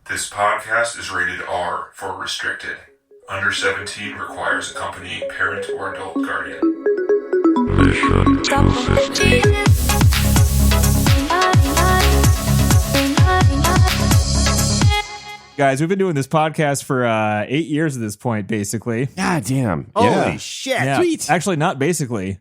This podcast is rated R for restricted. Under 17 requires accompanying parent or adult guardian. Mission accepted. Guys, we've been doing this podcast for 8 years at this point, basically. God damn. Holy shit. Yeah. Sweet. Actually, not basically.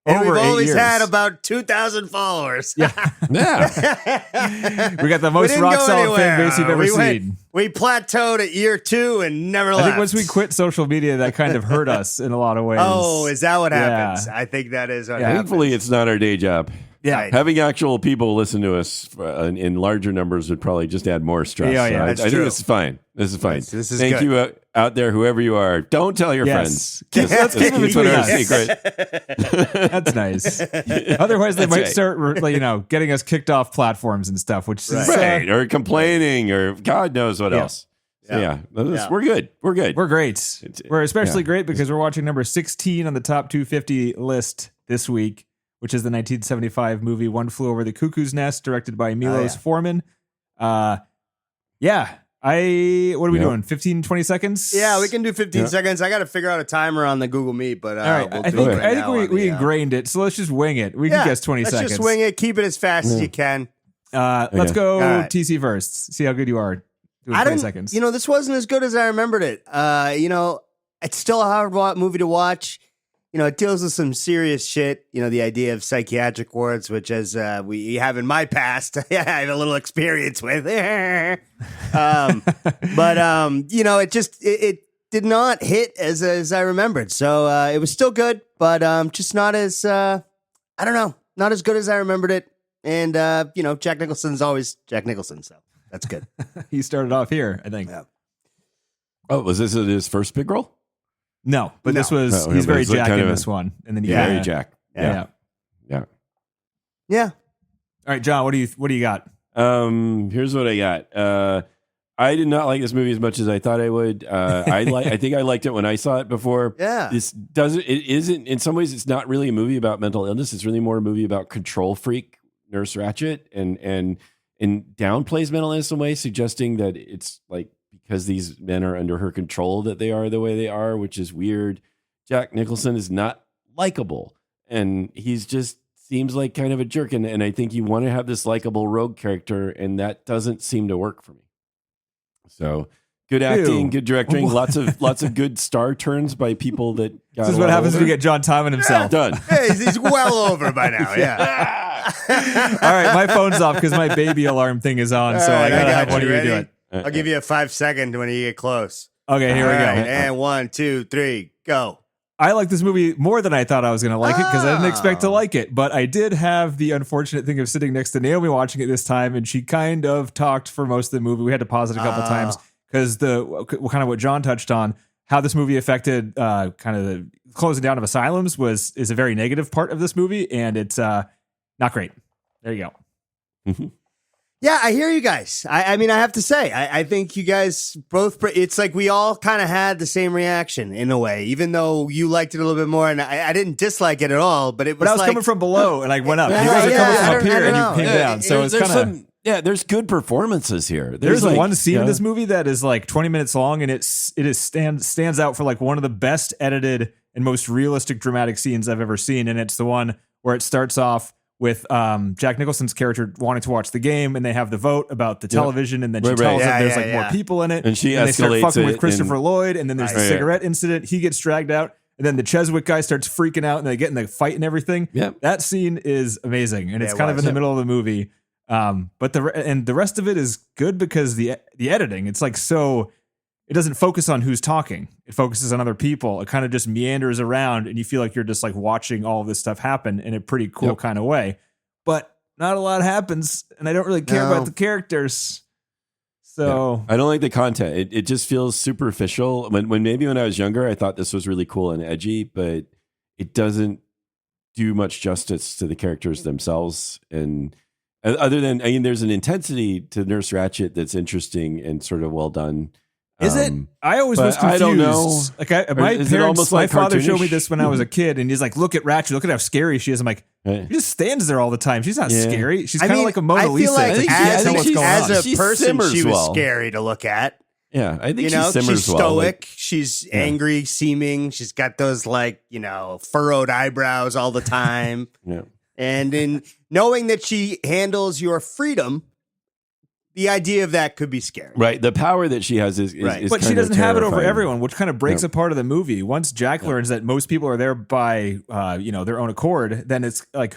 And Over we've 8 always years. had about 2,000 followers. Yeah. Yeah. We got the most didn't rock go solid anywhere. fan base you've ever we seen. We plateaued at year 2 and never I left. think once we quit social media, that kind of hurt us in a lot of ways. Oh, is that what Yeah. happens? I think that is what Yeah. happens. Thankfully, it's not our day job. Yeah. Right. Having actual people listen to us in larger numbers would probably just add more stress. Yeah, yeah, So that's I think true. this is fine. This is fine. This is Thank good. you out there, whoever you are. Don't tell your Yes. friends. Let's keep it between our us. secret. That's nice. Otherwise, they That's might right. start, getting us kicked off platforms and stuff, which is Right. Or complaining or God knows what Yeah. else. So, Yeah. we're good. We're good. we're great. We're especially yeah. great because we're watching number 16 on the top 250 list this week, which is the 1975 movie One Flew Over the Cuckoo's Nest, directed by Milos Forman. What are we doing? 15, 20 seconds? Yeah, we can do 15 seconds. I got to figure out a timer on the Google Meet, but All right, we'll I do think, it right I think now on we the, ingrained it, so let's just wing it. We can guess 20 let's seconds. just wing it. Keep it as fast as you can. Let's go All right. TC first. See how good you are. Doing I 20 didn't. seconds. This wasn't as good as I remembered it. It's still a hard movie to watch. It deals with some serious shit. The idea of psychiatric wards, which as we have in my past, I have a little experience with. It did not hit as I remembered. So it was still good, but just not as not as good as I remembered it. And Jack Nicholson's always Jack Nicholson, so that's good. He started off here, I think. Yeah. Oh, was this his first big role? No, but this was No, he's but very it's like Jack kind in of a- this one, and then Very Jack. Yeah. Yeah. All right, John, what do you got? Here's what I got. I did not like this movie as much as I thought I would. I think I liked it when I saw it before. Yeah. It isn't, in some ways, it's not really a movie about mental illness. It's really more a movie about control freak Nurse Ratched and downplays mental illness in a way, suggesting that it's like because these men are under her control that they are the way they are, which is weird. Jack Nicholson is not likable, and he's just seems like kind of a jerk. And I think you want to have this likable rogue character, and that doesn't seem to work for me. So good acting, Ew. good directing, lots of good star turns by people that got This is a what lot happens when older. you get John Timon himself. Done. Hey, he's well over by now. Yeah. All right, my phone's off because my baby alarm thing is on, so All I right, gotta I have got one you. of you do Ready? it. I'll give you a 5-second when you get close. Okay, here All we go. right, and 1, 2, 3, go. I like this movie more than I thought I was going to like it because I didn't expect to like it. But I did have the unfortunate thing of sitting next to Naomi watching it this time, and she kind of talked for most of the movie. We had to pause it a couple times because kind of what John touched on, how this movie affected kind of the closing down of asylums is a very negative part of this movie, and it's not great. There you go. Yeah, I hear you guys. I mean, I have to say, I think you guys both, it's like we all kind of had the same reaction in a way, even though you liked it a little bit more, and I didn't dislike it at all, but it was But I was like, coming from below, and I went up. Yeah, You guys are yeah, coming I from up don't here, and know. you came down. So it's kind of... there's good performances here. There's like, one scene you in know, this movie that is like 20 minutes long, and it stands out for like one of the best edited and most realistic dramatic scenes I've ever seen. And it's the one where it starts off with Jack Nicholson's character wanting to watch the game, and they have the vote about the television, and then she Right, tells right. him there's Yeah, more people in it, And she they start escalates fucking it with Christopher and- Lloyd, and then there's the Right. cigarette incident. He gets dragged out, and then the Cheswick guy starts freaking out, and they get in the fight and everything. Yep. That scene is amazing, and it's it kind of was. in the middle of the movie. But the rest of it is good because the editing, it's like so. It doesn't focus on who's talking. It focuses on other people. It kind of just meanders around, and you feel like you're just like watching all of this stuff happen in a pretty cool kind of way. But not a lot happens, and I don't really care about the characters. So I don't like the content. It just feels superficial. When I was younger, I thought this was really cool and edgy, but it doesn't do much justice to the characters themselves. And other than, there's an intensity to Nurse Ratched that's interesting and sort of well done. Is it? I always but was confused. I don't know. Like my Is it parents, almost my like father showed me cartoonish? this when I was a kid, and he's like, "Look at Ratchet. Look at how scary she is." I'm like, Right. she just stands there all the time. She's not Yeah. scary. She's I kind of mean, like a Mona I Lisa. feel like It's think you she- can't tell what's she's- going as on. a She person, simmers she was well. scary to look at. Yeah, I think You know, she simmers she's well. stoic. Like, She's angry seeming. She's got those furrowed eyebrows all the time. yeah. And in knowing that she handles your freedom, the idea of that could be scary. Right. The power that she has is Right. is But she kind of doesn't have it over terrifying. everyone, which kind of breaks Yeah. apart of the movie. Once Jack learns that most people are there by, their own accord, then it's like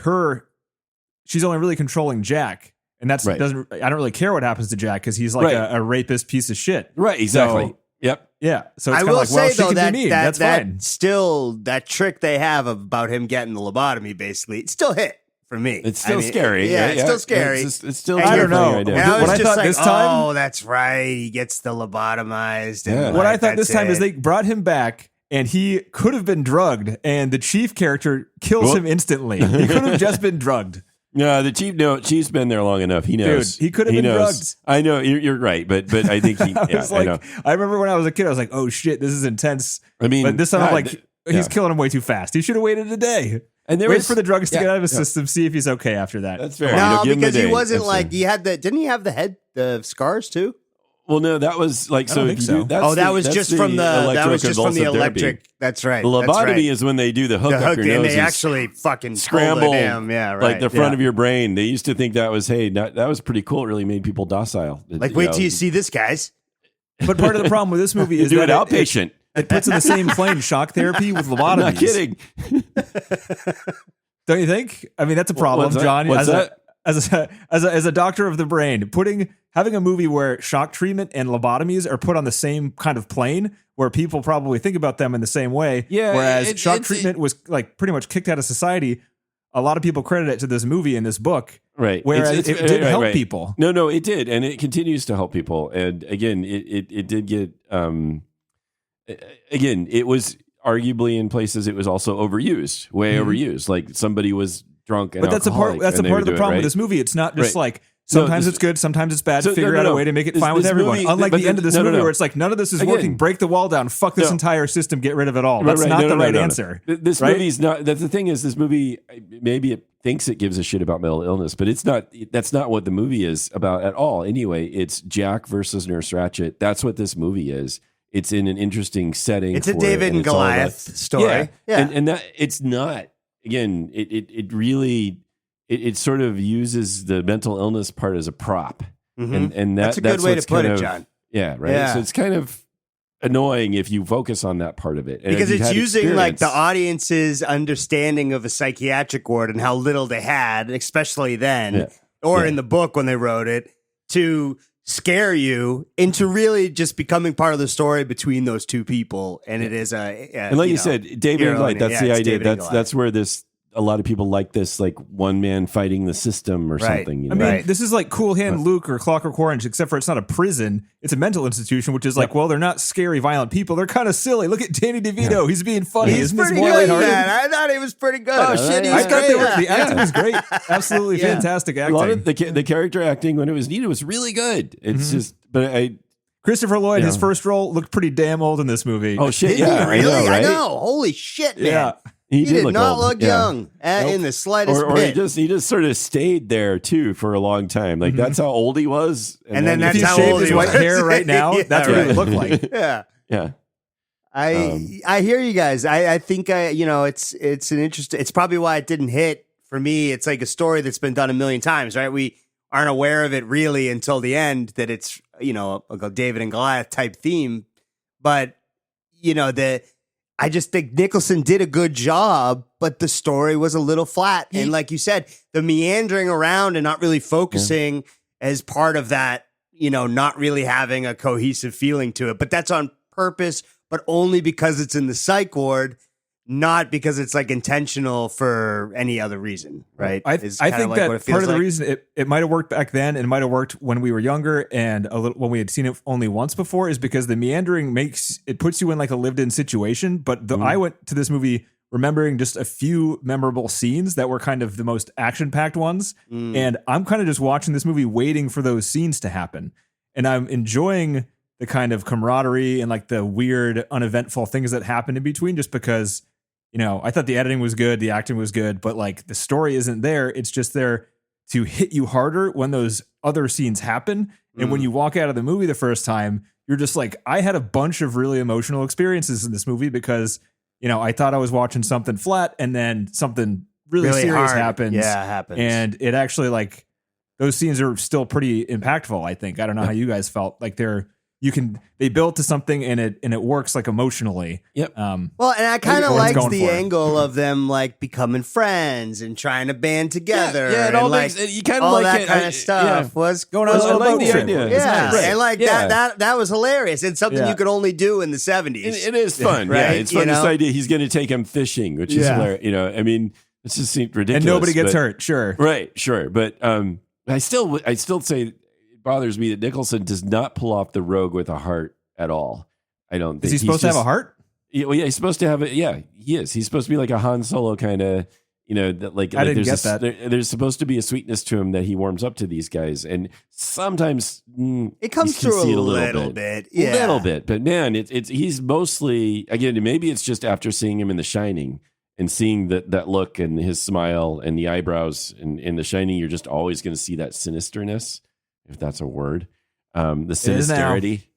she's only really controlling Jack, and that's Right. I don't really care what happens to Jack because he's like Right. a rapist piece of shit. Right. Exactly. So, Yep. yeah. So it's I kind of will like, well, say she though can that be mean. that, That's that fine. still that trick they have about him getting the lobotomy, basically, it still hit for me. It's still I mean, scary. Yeah, it's still scary. It's still. And I don't terrifying know. idea. And I was What I just thought like, this time- oh, that's right. He gets the lobotomized. Yeah. And What I like, thought this that's time is it. they brought him back and he could have been drugged, and the chief character kills Whoop. him instantly. He could have just been drugged. No, the chief. No, Chief's been there long enough. He knows. Dude, he could have been knows. drugged. I know you're right, but I think he. I Yeah, was I know. like, I remember when I was a kid, I was like, oh shit, this is intense. I mean, But this time I'm God, like, he's yeah. killing him way too fast. He should have waited a day. And there Wait was for the drugs to yeah, get out of his yeah. system, see if he's okay after that. That's fair. No, give him a because he day. wasn't That's like fair. didn't he have the scars too? Well, no, that was like I so. don't if think you do, so. that's That the- was that's just from the electroconvulsive therapy. electric. That's right. The that's lobotomy right. is when they do the hook the up hook, your and nose they and actually fucking scramble pull the damn, yeah, right. like the front yeah. of your brain. They used to think that was that was pretty cool. It really made people docile. Like, wait till you see this, guys. But part of the problem with this movie You is do that it outpatient. it puts in the same plane shock therapy with lobotomies. I'm not kidding. Don't you think? I mean, that's a problem, What's that? John. What's that? As a doctor of the brain, having a movie where shock treatment and lobotomies are put on the same kind of plane, where people probably think about them in the same way. Yeah, Whereas shock treatment was like pretty much kicked out of society. A lot of people credit it to this movie and this book. Right. Whereas it did help people. No, it did, and it continues to help people. And again, it did get. Again, it was arguably in places it was also overused, way overused. Like somebody was drunk, and But that's a part. alcoholic, That's a and they part would of the do it, problem right? with this movie. It's not just Right. like sometimes this- it's good, sometimes it's bad. So, Figure no, out no, a way to make it fine with this everyone. movie- Unlike but the end of this no, movie, no. where it's like none of this is Again. working. Break the wall down. Fuck this No. entire system. Get rid of it all. That's Right, not no, the no, right no, no. answer. This right? movie's not. That's the thing is, this movie maybe it thinks it gives a shit about mental illness, but it's not. That's not what the movie is about at all. Anyway, it's Jack versus Nurse Ratchet. That's what this movie is. It's in an interesting setting. It's a for it, David and it's all about- Goliath story. Yeah. And that it's not. Again, it really it sort of uses the mental illness part as a prop, Mhm. and That's a good way to what's put kind it, of- John. Yeah, right. Yeah. So it's kind of annoying if you focus on that part of it, and Because if you've it's had using like the experience- audience's understanding of a psychiatric ward and how little they had, especially then, Yeah. or Yeah. in the book when they wrote it, to scare you into really just becoming part of the story between those two people. And it is And like you said, David and Goliath, that's the it's idea. David and That's where a lot of people like this, like one man fighting the system or Right. something. You I know? mean, Right. this is like Cool Hand Luke or Clockwork Orange, except for it's not a prison; it's a mental institution, which is like, well, they're not scary, violent people; they're kind of silly. Look at Danny DeVito; he's being funny. He's Isn't this pretty more good, lighthearted? man. I thought he was pretty good. Oh, shit, he I was thought they great. were, the acting was great, absolutely Yeah. fantastic a lot acting. of the character acting when it was needed was really good. It's Mm-hmm. just, but Christopher Lloyd, his Yeah. first role, looked pretty damn old in this movie. oh shit, Did yeah, he really? I know, right? I know. Holy shit, man. yeah. He did look not old. look Yeah. young in the slightest Or bit. he just sort of stayed there too for a long time. Like that's how old he was. And then If that's he how shaved old his he white was. hair right now, Yeah, that's what he right. would look like. yeah. yeah. I hear you guys. I think it's an interesting. It's probably why it didn't hit for me. It's like a story that's been done a million times, right? We aren't aware of it really until the end that it's a David and Goliath type theme. But I just think Nicholson did a good job, but the story was a little flat. And like you said, the meandering around and not really focusing as part of that, not really having a cohesive feeling to it. But that's on purpose, but only because it's in the psych ward, not because it's like intentional for any other reason, right? I Is think kinda like that what it part feels of the like. reason it might have worked back then and it might have worked when we were younger and a little when we had seen it only once before is because the meandering puts you in like a lived-in situation. But I went to this movie remembering just a few memorable scenes that were kind of the most action-packed ones, and I'm kind of just watching this movie waiting for those scenes to happen, and I'm enjoying the kind of camaraderie and like the weird, uneventful things that happen in between, just because, I thought the editing was good, the acting was good, but like the story isn't there. It's just there to hit you harder when those other scenes happen. And when you walk out of the movie the first time, you're just like, I had a bunch of really emotional experiences in this movie because, I thought I was watching something flat and then something really serious hard. happens. Yeah, it happens. And it actually, like, those scenes are still pretty impactful, I think. I don't know how you guys felt. Like they build to something and it works like emotionally. Yep. Well, and I kind of Everyone's liked going the for it. angle of them like becoming friends and trying to band together. Yeah, it and all like makes you kind of all like that it. kind of stuff was Going on a I little like boat the trip. idea. It's yeah, nice. and like Yeah. that was hilarious. It's something Yeah. you could only do in the 70s. It is fun, Right? yeah. It's fun. You This know? idea he's going to take him fishing, which is Yeah. hilarious. I mean, it just seemed ridiculous. And nobody gets but- hurt. Sure. Right, sure, but I still say it bothers me that Nicholson does not pull off the rogue with a heart at all. I don't think Is he supposed to have a heart? Yeah, well, yeah, he's supposed to have it. Yeah, he is. He's supposed to be like a Han Solo kind of. That like I didn't there's get that. there's supposed to be a sweetness to him that he warms up to these guys, and sometimes It comes you can through see a it little bit. Yeah. a little bit. But man, it's he's mostly, again, maybe it's just after seeing him in The Shining and seeing that look and his smile and the eyebrows in The Shining, you're just always going to see that sinisterness, if that's a word. The is now. sinisterity.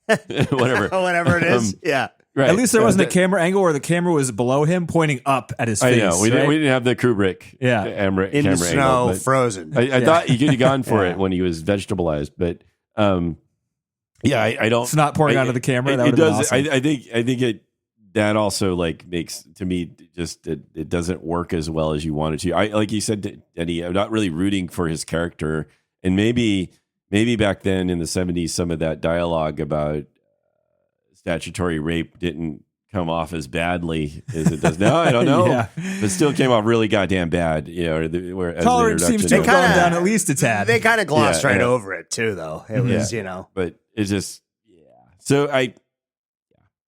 Whatever. Whatever it is. Yeah. Right. At least there wasn't a camera angle where the camera was below him pointing up at his I face. know. We right? didn't have the Kubrick camera In the angle, snow, but frozen. I thought you could have gone for Yeah. it when he was vegetabilized, but I don't. It's not pouring onto the camera. That It would have been does. awesome. I think it that also like makes to me just it doesn't work as well as you want it to. I like you said, Eddie. I'm not really rooting for his character, and maybe back then in the 70s, some of that dialogue about statutory rape didn't come off as badly as it does now. I don't know, Yeah. but still came off really goddamn bad. Where as an Tolerance seems to introduction have to- gone kinda- down at least a tad. They kind of glossed Yeah, right yeah. over it too, though. It was, but it's just So I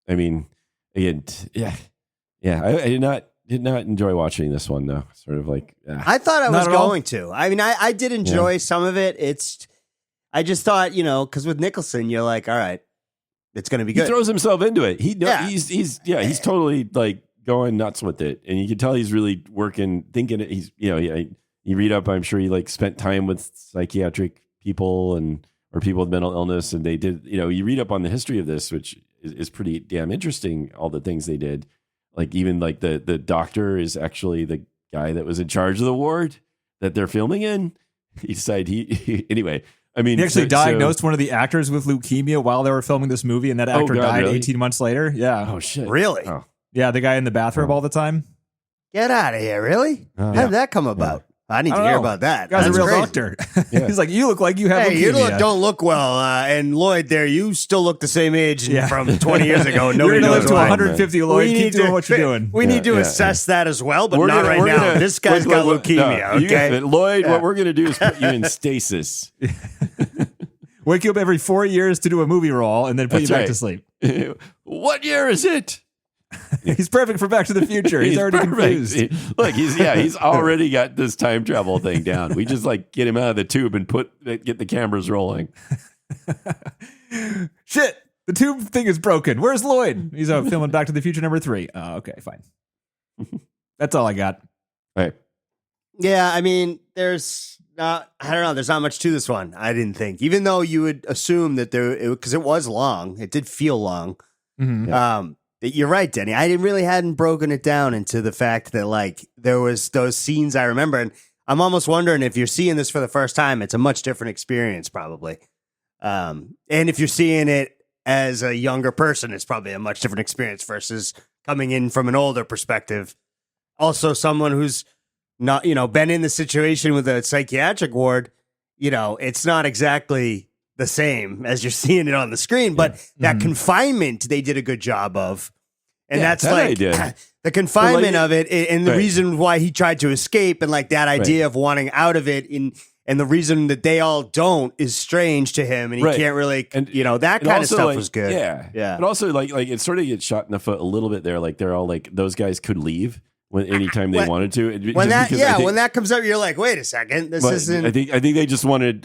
mean, again, I did not enjoy watching this one though. Sort of like I thought I Not was at all? going to. I mean, I did enjoy some of it. I just thought, because with Nicholson, you're like, all right, it's going to be he good. throws himself into it. Yeah. He's totally like going nuts with it, and you can tell he's really working, thinking it. He's you read up. I'm sure he like spent time with psychiatric people or people with mental illness, and they did. You read up on the history of this, which is pretty damn interesting. All the things they did, like even like the doctor is actually the guy that was in charge of the ward that they're filming in. He decided anyway. I mean, He actually so- diagnosed one of the actors with leukemia while they were filming this movie, and that actor God, died really? 18 months later. Yeah. Oh shit! Really? Oh. Yeah, the guy in the bathroom all the time. Get out of here. Really? How did that come about? I need I to don't hear know. about that. The guy's a That's real crazy. doctor. Yeah. He's like, you look like you have Hey, you leukemia. don't look well. And Lloyd, there, you still look the same age Yeah. from 20 years ago. And You're nobody going to live knows to why. 150, Lloyd. Keep doing what you're doing. We need to Yeah, assess that as well, but We're not gonna- right we're now. gonna- This guy's got leukemia, okay? Lloyd, Yeah. what we're going to do is put you in stasis. Wake you up every 4 years to do a movie role and then put That's you back right. to sleep. What year is it? He's perfect for Back to the Future. He's already perfect. confused. Look, he's already got this time travel thing down. We just like get him out of the tube and get the cameras rolling. Shit, the tube thing is broken. Where's Lloyd? He's filming Back to the Future #3. Oh, okay, fine. That's all I got. Right. Yeah, I mean, there's not, I don't know, there's not much to this one, I didn't think. Even though you would assume that because it was long, it did feel long. Mhm. You're right, Denny. I hadn't broken it down into the fact that like there was those scenes I remember, and I'm almost wondering if you're seeing this for the first time, it's a much different experience, probably. And if you're seeing it as a younger person, it's probably a much different experience versus coming in from an older perspective. Also, someone who's not, been in the situation with a psychiatric ward, it's not exactly the same as you're seeing it on the screen, but that confinement they did a good job of. And Yeah, that's that I like did. the confinement of it and the Right. reation why he tried to escape and like that idea of wanting out of it and the reason that they all don't is strange to him and he Right. can't really, And- that And kind of also, stuff like, was good. Yeah. Yeah. But also like it sort of gets shot in the foot a little bit there. Like they're all like those guys could leave. anytime they wanted to. When that comes up, you're like, wait a second, this isn't. I think they just wanted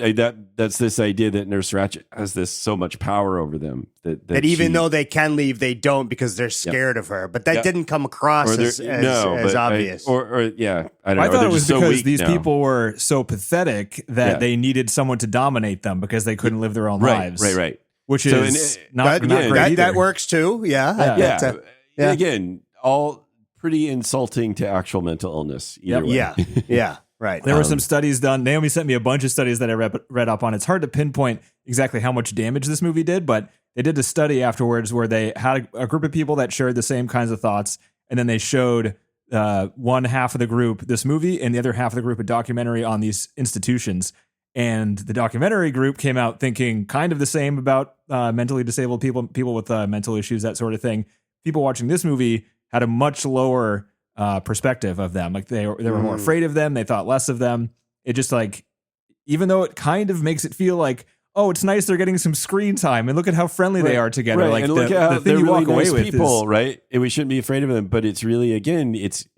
that's this idea that Nurse Ratched has this so much power over them that even though they can leave, they don't because they're scared of her. But that didn't come across as obvious. I don't know. I thought it was because these people were so pathetic that they needed someone to dominate them because they couldn't live their own lives. Right. Which is not great either. That works too. Yeah. And again, all pretty insulting to actual mental illness. Either way. Yeah. Right. There were some studies done. Naomi sent me a bunch of studies that I read up on. It's hard to pinpoint exactly how much damage this movie did, but they did a study afterwards where they had a group of people that shared the same kinds of thoughts, and then they showed one half of the group this movie and the other half of the group a documentary on these institutions. And the documentary group came out thinking kind of the same about mentally disabled people with mental issues, that sort of thing. People watching this movie had a much lower perspective of them. Like they were more afraid of them. They thought less of them. It just like, even though it kind of makes it feel like, oh, it's nice they're getting some screen time and look at how friendly they are together. Right. Like and look at the thing you really walk away nice with people, is, right? And we shouldn't be afraid of them, but it's really, again, it's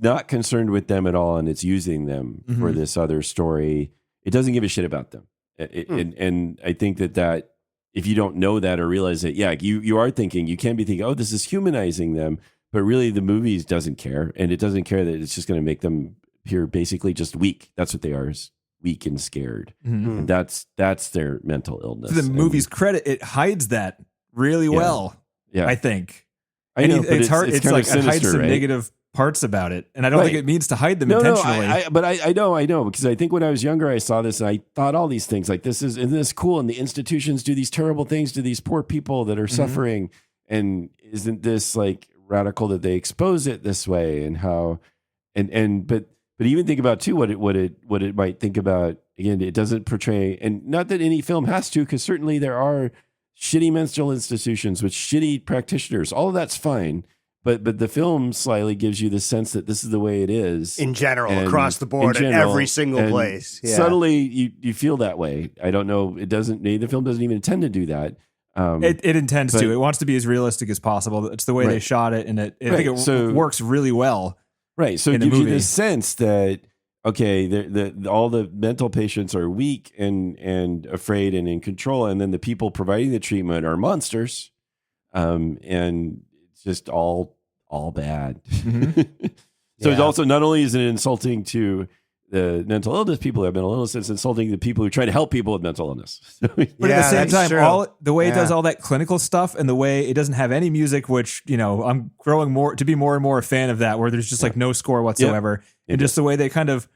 not concerned with them at all, and it's using them for this other story. It doesn't give a shit about them. And I think that if you don't know that or realize that, you are thinking, you can be thinking, oh, this is humanizing them. But really, the movies doesn't care. And it doesn't care that it's just going to make them appear basically just weak. That's what they are, is weak and scared. And that's their mental illness. To the movie's credit, it hides that really well, I think. I know, but it's hard. It's like sinister, it hides some right? negative parts about it. And I don't think it means to hide them intentionally. I know, because I think when I was younger, I saw this and I thought all these things like, isn't this cool? And the institutions do these terrible things to these poor people that are suffering. And isn't this like radical that they expose it this way? And how, but even think about too, what it might think about. Again, it doesn't portray, and not that any film has to, because certainly there are shitty mental institutions with shitty practitioners. All of that's fine. But the film slightly gives you the sense that this is the way it is in general, across the board, in every single place. Yeah. Subtly, you feel that way. I don't know. It doesn't. The film doesn't even intend to do that. It intends to. It wants to be as realistic as possible. It's the way they shot it, and I think it works really well. Right. So it gives you this sense that all the mental patients are weak and afraid and in control, and then the people providing the treatment are monsters, and just all bad. So it's also, not only is it insulting to the mental illness people who have mental illness, it's insulting to people who try to help people with mental illness. But at the same time, the way it does all that clinical stuff and the way it doesn't have any music, which, I'm growing to be more and more a fan of that, where there's just like no score whatsoever. And just the way they kind of,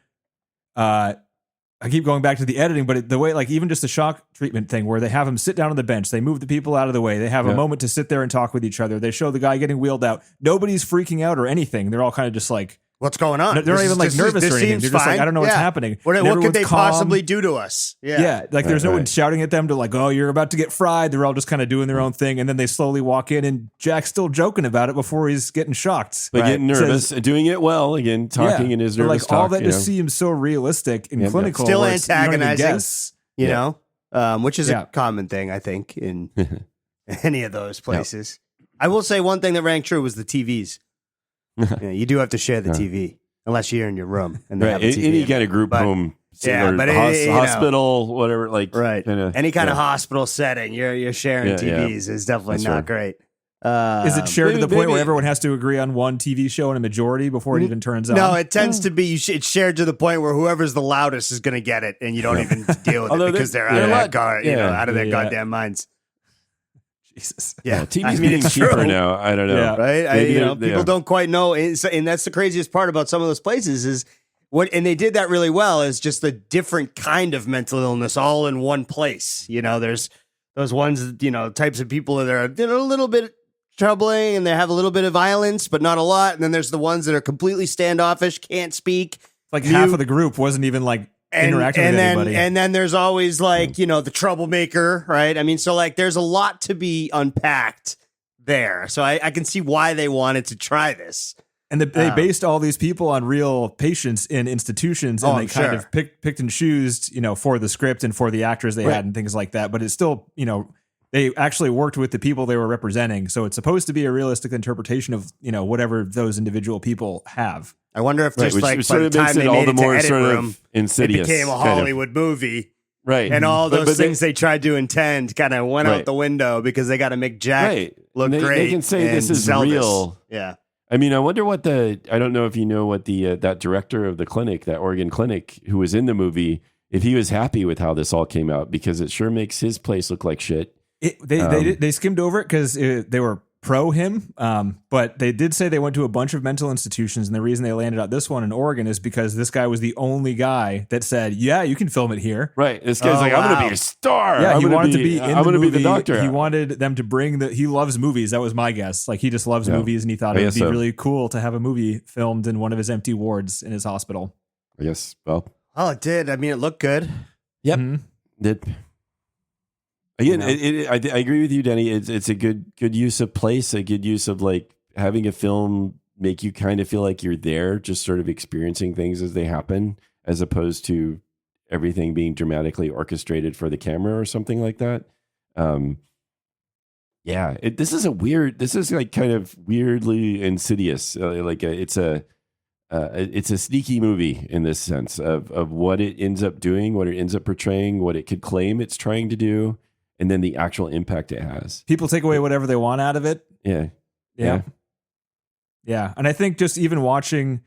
I keep going back to the editing, but the way, like, even just the shock treatment thing where they have them sit down on the bench, they move the people out of the way, they have a moment to sit there and talk with each other. They show the guy getting wheeled out. Nobody's freaking out or anything. They're all kind of just like, what's going on? They're not even like nervous or anything. They're just like, I don't know what's happening. What could they possibly do to us? Like there's no one shouting at them to like, oh, you're about to get fried. They're all just kind of doing their own thing. And then they slowly walk in and Jack's still joking about it before he's getting shocked. But getting nervous, doing it well, again, talking in his nervous talk. All that just seems so realistic and clinical. Still antagonizing, which is a common thing, I think, in any of those places. I will say one thing that rang true was the TVs. You do have to share the TV unless you're in your room and they have a TV. Any kind of group home, hospital, whatever, like any kind of hospital setting, you're sharing TVs is definitely not great. Is it shared to the point where everyone has to agree on one TV show in a majority before it even turns on? No, it tends to be it's shared to the point where whoever's the loudest is going to get it, and you don't even deal with it because they're out of their goddamn minds. Jesus. Yeah, TV's getting cheaper now. I don't know, right? People don't quite know, and that's the craziest part about some of those places is and they did that really well. Is just a different kind of mental illness all in one place. There's those ones, types of people that are a little bit troubling and they have a little bit of violence, but not a lot. And then there's the ones that are completely standoffish, can't speak. Like half of the group wasn't even like interacting with anybody. And then there's always like, the troublemaker, right? I mean, so like there's a lot to be unpacked there. So I can see why they wanted to try this. And they based all these people on real patients in institutions, and they kind of picked and choosed, for the script and for the actors they had and things like that. But it's still, they actually worked with the people they were representing. So it's supposed to be a realistic interpretation of, whatever those individual people have. I wonder if Right, just which like sort by of the makes time it they all made the it to more edit sort room, of insidious. it became a kind of. Hollywood movie. Right. And all those But things they tried to intend kind of went Right. out the window because they got to make Jack Right. look They great. can say this and is sell this. real. Yeah. I mean, I wonder what I don't know if you know what that director of the clinic, that Oregon clinic who was in the movie, if he was happy with how this all came out, because it sure makes his place look like shit. They skimmed over it because they were pro him, but they did say they went to a bunch of mental institutions, and the reason they landed at this one in Oregon is because this guy was the only guy that said, "Yeah, you can film it here." Right. This guy's like, I'm going to be a star. Yeah, I'm he gonna wanted to be in I'm the gonna movie. be the doctor. He wanted them to bring he loves movies. That was my guess. Like, he just loves movies, and he thought I it would guess be so. really cool to have a movie filmed in one of his empty wards in his hospital. I guess. Well, Oh, it did. I mean, it looked good. yep. Mhm. Did. Again, I agree with you, Denny. It's a good use of place, a good use of like having a film make you kind of feel like you're there, just sort of experiencing things as they happen, as opposed to everything being dramatically orchestrated for the camera or something like that. This is like kind of weirdly insidious. It's a sneaky movie in this sense of what it ends up doing, what it ends up portraying, what it could claim it's trying to do, and then the actual impact it has. People take away whatever they want out of it. Yeah. Yeah. And I think just even watching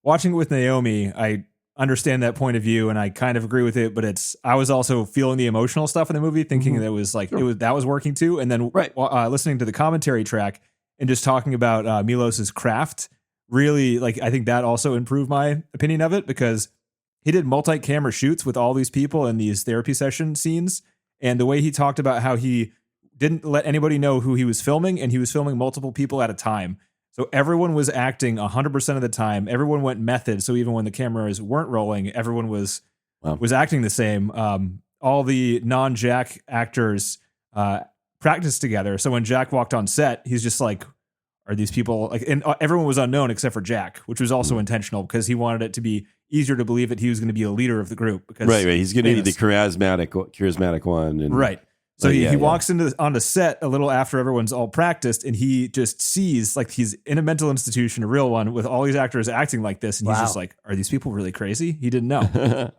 it with Naomi, I understand that point of view, and I kind of agree with it, but I was also feeling the emotional stuff in the movie, thinking that it was like, that was working too. And then listening to the commentary track and just talking about Milos's craft, really, like, I think that also improved my opinion of it, because he did multi-camera shoots with all these people in these therapy session scenes. And the way he talked about how he didn't let anybody know who he was filming, and he was filming multiple people at a time. So everyone was acting 100% of the time. Everyone went method. So even when the cameras weren't rolling, everyone was acting the same. All the non-Jack actors practiced together. So when Jack walked on set, he's just like, are these people like, and everyone was unknown except for Jack, which was also intentional because he wanted it to be easier to believe that he was going to be a leader of the group. Because right. He's going to be the charismatic one. And, right. So he walks onto set a little after everyone's all practiced, and he just sees like he's in a mental institution, a real one, with all these actors acting like this, and he's just like, "Are these people really crazy?" He didn't know.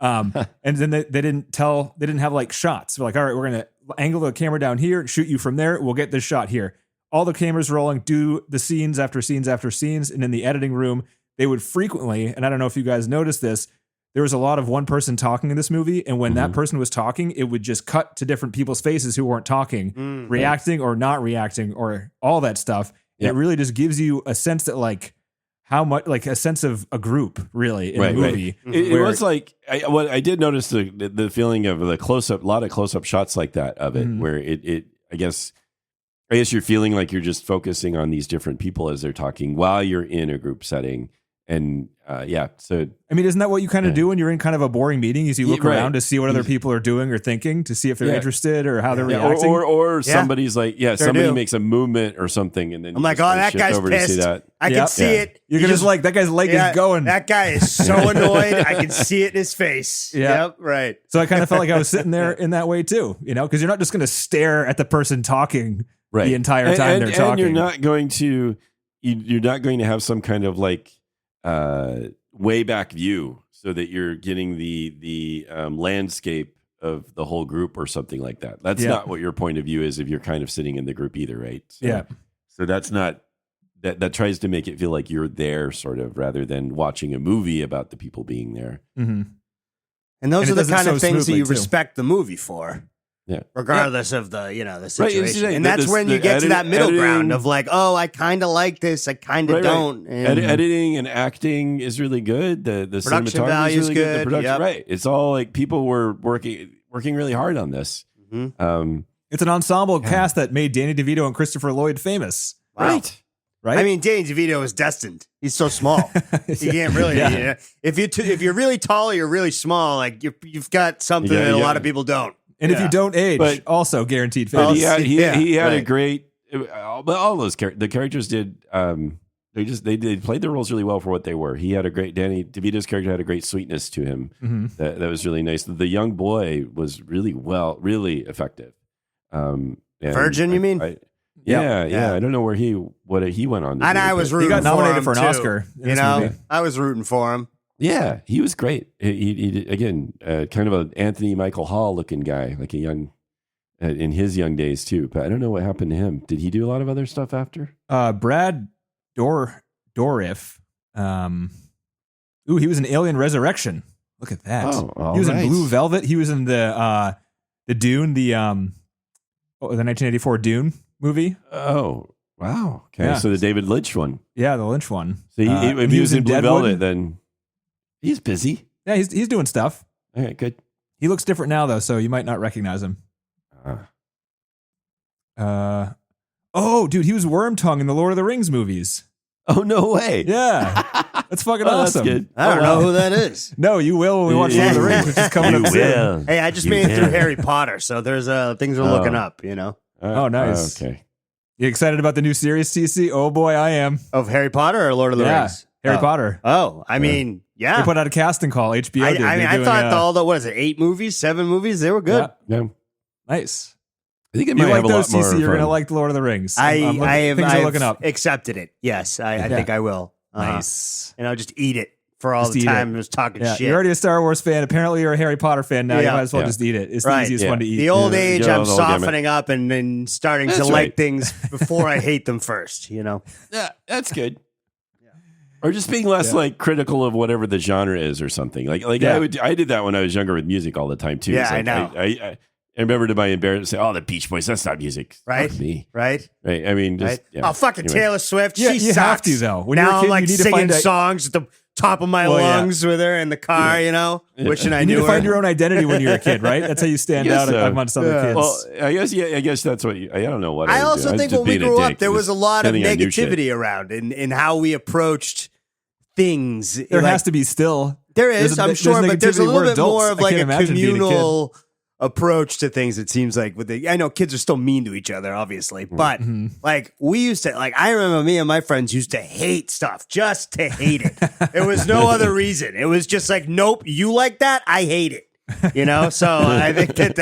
And then they didn't have like shots. They're like, "All right, we're gonna angle the camera down here, shoot you from there. We'll get this shot here." All the cameras rolling, do the scenes after scenes after scenes, and in the editing room, they would frequently, and I don't know if you guys noticed this, there was a lot of one person talking in this movie, and when that person was talking, it would just cut to different people's faces who weren't talking, reacting or not reacting, or all that stuff. Yep. It really just gives you a sense that like how much, like a sense of a group, really, in the movie. Right. It was like I did notice the feeling of the close up, a lot of close up shots like that of it, where it I guess you're feeling like you're just focusing on these different people as they're talking while you're in a group setting. And so I mean, isn't that what you kind of do when you're in kind of a boring meeting? Is you look around to see what other people are doing or thinking, to see if they're interested or how they're reacting, or somebody's like, somebody makes a movement or something, and then I'm like, oh, that guy's pissed. I can see it. You're just like, that guy's leg is going. That guy is so annoyed. I can see it in his face. Yeah. Yep, right. So I kind of felt like I was sitting there in that way too, because you're not just going to stare at the person talking the entire time they're talking. And you're not going to have some kind of like way back view so that you're getting the landscape of the whole group or something like that. That's not what your point of view is if you're kind of sitting in the group either, right? So that's not that tries to make it feel like you're there sort of, rather than watching a movie about the people being there. Mm-hmm. And those are the kind of things that you too. Respect the movie for. Yeah. Regardless of the the situation. Right, and that's when you get to that middle ground of like, oh, I kind of like this, I kind of don't. And editing and acting is really good. The production cinematography value is really good. The production, Yep. It's all like people were working really hard on this. Mm-hmm. It's an ensemble cast that made Danny DeVito and Christopher Lloyd famous. Wow. Right? I mean, Danny DeVito is destined. He's so small. You can't really. If you're really tall or you're really small, like you've got something that a lot of people don't. And if you don't age, but also guaranteed But famous. he had a great. But all those the characters did. They played their roles really well for what they were. He had a great Danny DeVito's character had a great sweetness to him that was really nice. The young boy was really effective. And Virgin, you mean? Yeah. I don't know what he went on to And do, I was but- rooting He got nominated for for him an too. Oscar in You this know, movie. I was rooting for him. Yeah, he was great. He did, again, kind of an Anthony Michael Hall looking guy, like a young, in his young days too. But I don't know what happened to him. Did he do a lot of other stuff after? Brad Dourif. He was in Alien Resurrection. Look at that. Oh, he was right. in Blue Velvet. He was in the Dune, the 1984 Dune movie. Oh, wow. Okay, Yeah. so the David Lynch one. Yeah, the Lynch one. So if he was in Blue Deadwood. Velvet, then he's busy. Yeah, he's doing stuff. Okay, good. He looks different now though, so you might not recognize him. Dude, he was Wormtongue in the Lord of the Rings movies. Oh, no way. Yeah, that's fucking awesome. That's good. I don't know who that is. No, you will when we watch Lord of the Rings, which is coming You up soon. will. Hey, I just made it through Harry Potter, so there's things we're looking up, you know. Oh, nice. Okay. You excited about the new series, TC? Oh boy, I am. Of Harry Potter or Lord of the Rings? Harry Oh. Potter. Oh, I mean, yeah. They put out a casting call. HBO I did. mean, They're I doing, thought all the, what is it, 8 movies, 7 movies? They were good. Yeah, Yeah. nice. I think it You might like have a lot those, more TC? You're fun. gonna like the Lord of the Rings. Things are looking up. accepted it. Yes, I think I will. Nice. And I'll just eat it for all Just the eat time it. I was talking Yeah, shit. you're already a Star Wars fan. Apparently, you're a Harry Potter fan now. You Yeah. might as well Yeah. just eat it. It's Right. the easiest Yeah. one to eat. The old age, Yeah, I'm the old gimmick. softening up and starting That's to like right. things before I hate them first, you know? Yeah, that's good. Or just being less like critical of whatever the genre is or something. Like Yeah. I did that when I was younger with music all the time too. Yeah, It's I like, know. I remember to my embarrassment say, "Oh, the Beach Boys, that's not music." Right. Fuck me. Right? Right. I mean, just Right? yeah. Oh, fucking Anyway. Taylor Swift. Yeah, She you sucks. have to, though. When you're a now kid, I'm like you need to singing find a- songs at the top of my Well, yeah. lungs with her in the car, you know? Wishing I You need knew to find her. your own identity when you're a kid, right? That's how you stand Guess out so. amongst other Yeah. kids. Well, I guess that's what I don't know what I would do. also was think just when we being a grew up, dick. there It was a lot of depending on new shit. negativity around in how we approached things. there Like, has to be still. There There's is, a- I'm there's sure, but there's a negativity little where bit adults- more of I like can't a imagine being a kid. communal approach to things. It seems like I know kids are still mean to each other, obviously, but Mm-hmm. like we used to, like I remember me and my friends used to hate stuff just to hate it. There was no other reason. It was just like, nope, you like that, I hate it. You know, so I think that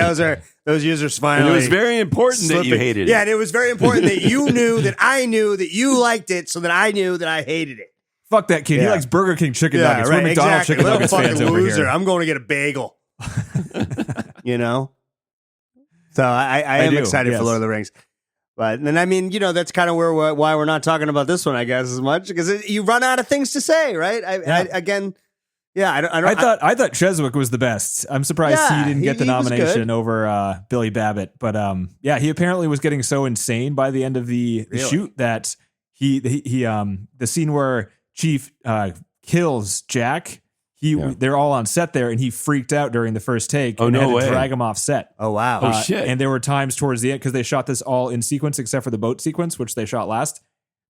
those users And finally. it was very important that you slipping. hated it. Yeah, and it was very important that you knew that I knew that you liked it, so that I knew that I hated it. Fuck that kid. He Yeah. likes Burger King chicken nuggets. We're McDonald's exactly. chicken Little nuggets fucking fans over loser. here. I'm going to get a bagel. You know? So I am do, excited yes. for Lord of the Rings. But then, I mean, you know, that's kind of why we're not talking about this one, I guess, as much, because you run out of things to say, right? I thought Cheswick was the best. I'm surprised Yeah, he didn't get the he was nomination good. over Billy Babbitt. But yeah, he apparently was getting so insane by the end of the Really? shoot that he the scene where Chief kills Jack. They're all on set there, and he freaked out during the first take. Oh, and no had to way. drag him off set. Oh, wow. Oh, shit. And there were times towards the end, because they shot this all in sequence except for the boat sequence, which they shot last.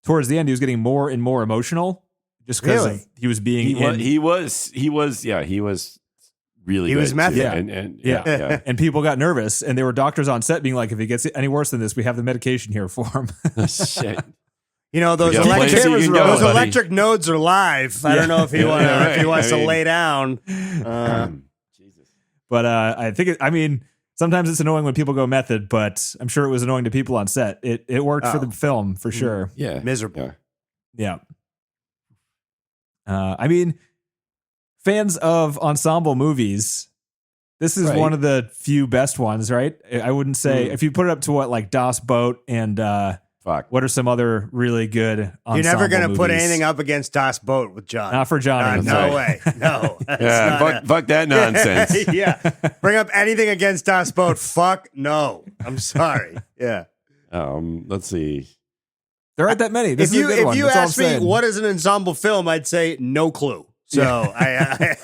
Towards the end, he was getting more and more emotional, just because Really? he was being He was really He was good, method. too. Yeah. And Yeah. And people got nervous, and there were doctors on set being like, if it gets any worse than this, we have the medication here for him. Shit. You know, those We got electric, places you can go, those buddy. electric nodes are live. I don't know if he, if he wants I to mean- lay down. Jesus. But I think, sometimes it's annoying when people go method, but I'm sure it was annoying to people on set. It worked for Oh. the film, for sure. Yeah. Miserable. Yeah. Yeah. Fans of ensemble movies, this is Right. one of the few best ones, right? I wouldn't say, if you put it up to like Das Boat and Fuck. what are some other really good ensemble You're never going to put movies? anything up against Das Boat with John. Not for Johnny. No right. way. No. That's Yeah. not Fuck that nonsense. yeah. Bring up anything against Das Boat. Fuck no. I'm sorry. Yeah. Let's see. There aren't that many. This If is a good one. you That's all I'm ask me saying. what is an ensemble film, I'd say no clue. So I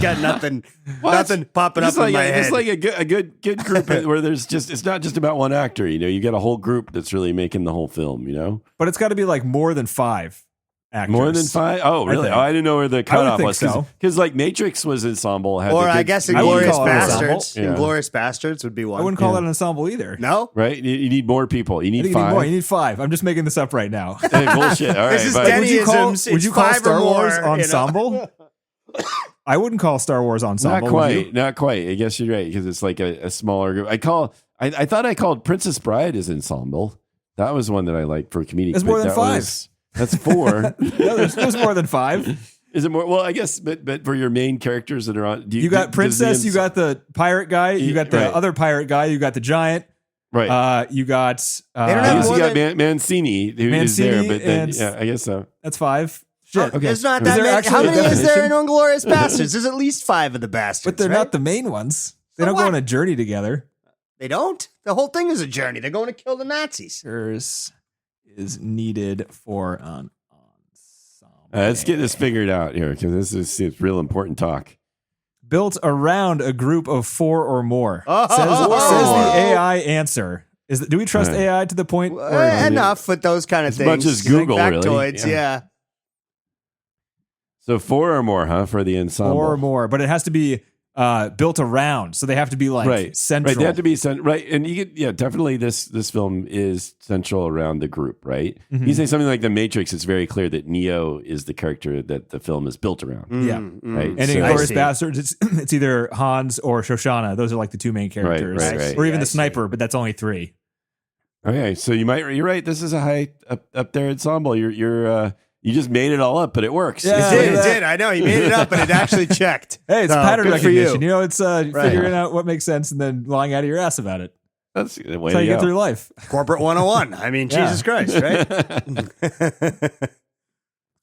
got nothing popping up Just in like my head. It's like a good group where there's just it's not just about one actor. You know, you get a whole group that's really making the whole film. You know, But it's got to be like more than 5 actors. more than 5. Oh, really? think. Oh, I didn't know where the cutoff think was so. because like Matrix was ensemble. Had or the I good- guess I wouldn't Inglorious call it an ensemble. Bastards. Yeah. Inglorious Bastards would be one. I wouldn't call Yeah. that an ensemble either. No? right. You need more people. You I need think you need 5. more. You need 5. I'm just making this up right now. Hey, bullshit. All right, This is but- Denny- Would you call Dennyisms. would It's you call 5 or Star Wars more, you know? ensemble? I wouldn't call Star Wars ensemble. Not quite. I guess you're right because it's like a smaller group. I thought I called Princess Bride as ensemble. That was one that I liked for comedic. There's more than 5. That's 4. No, there's more than 5. Is it more? Well, I guess, but for your main characters that are on, you got Princess, you got the pirate guy, you got the other pirate guy, you got the giant, right? You got you got Mancini, who is there, but then, I guess so. That's 5. Shit. Okay. There's not that many. How many is there in Inglourious Bastards? There's at least 5 of the bastards, but they're not the main ones. They don't go on a journey together. They don't. The whole thing is a journey. They're going to kill the Nazis. Is needed for an ensemble. Let's get this figured out here because it's real important talk. Built around a group of 4 or more. Says the AI answer. Do we trust AI to the point? Enough with those kind of things. As much as Google, factoids, really. Yeah. So 4 or more, huh, for the ensemble? 4 or more, but it has to be built around, so they have to be central. Right, they have to be right, and you get definitely this film is central around the group, right? Mm-hmm. You say something like The Matrix, it's very clear that Neo is the character that the film is built around. Right. And in Inglourious Bastards, it's either Hans or Shoshana. Those are like the 2 main characters, right. Or even the sniper, but that's only 3. Okay, so you're right. This is a high up there ensemble. You just made it all up, but it works. Yeah, it did. I know. You made it up, and it actually checked. Hey, it's pattern recognition. You. It's figuring out what makes sense and then lying out of your ass about it. That's the way That's how you get through life. Corporate 101. I mean, Jesus Christ, right?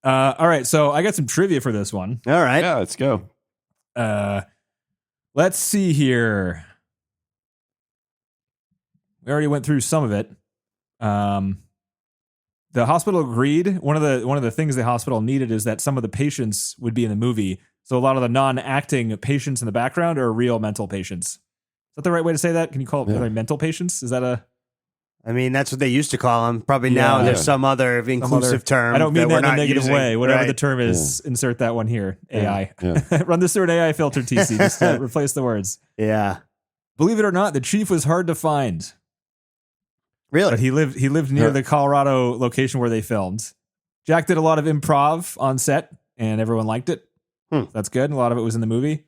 All right, so I got some trivia for this one. All right. Yeah, let's go. Let's see here. We already went through some of it. The hospital agreed. One of the things the hospital needed is that some of the patients would be in the movie. So a lot of the non-acting patients in the background are real mental patients. Is that the right way to say that? Can you call it mental patients? Is that a... I mean, that's what they used to call them. Probably now there's some other inclusive term. I don't mean that in a negative way. Whatever right. the term is, insert that one here. AI. Run this through an AI filter, TC. Just replace the words. Yeah. Believe it or not, the chief was hard to find. Really? But he lived near the Colorado location where they filmed. Jack did a lot of improv on set, and everyone liked it. That's good. A lot of it was in the movie.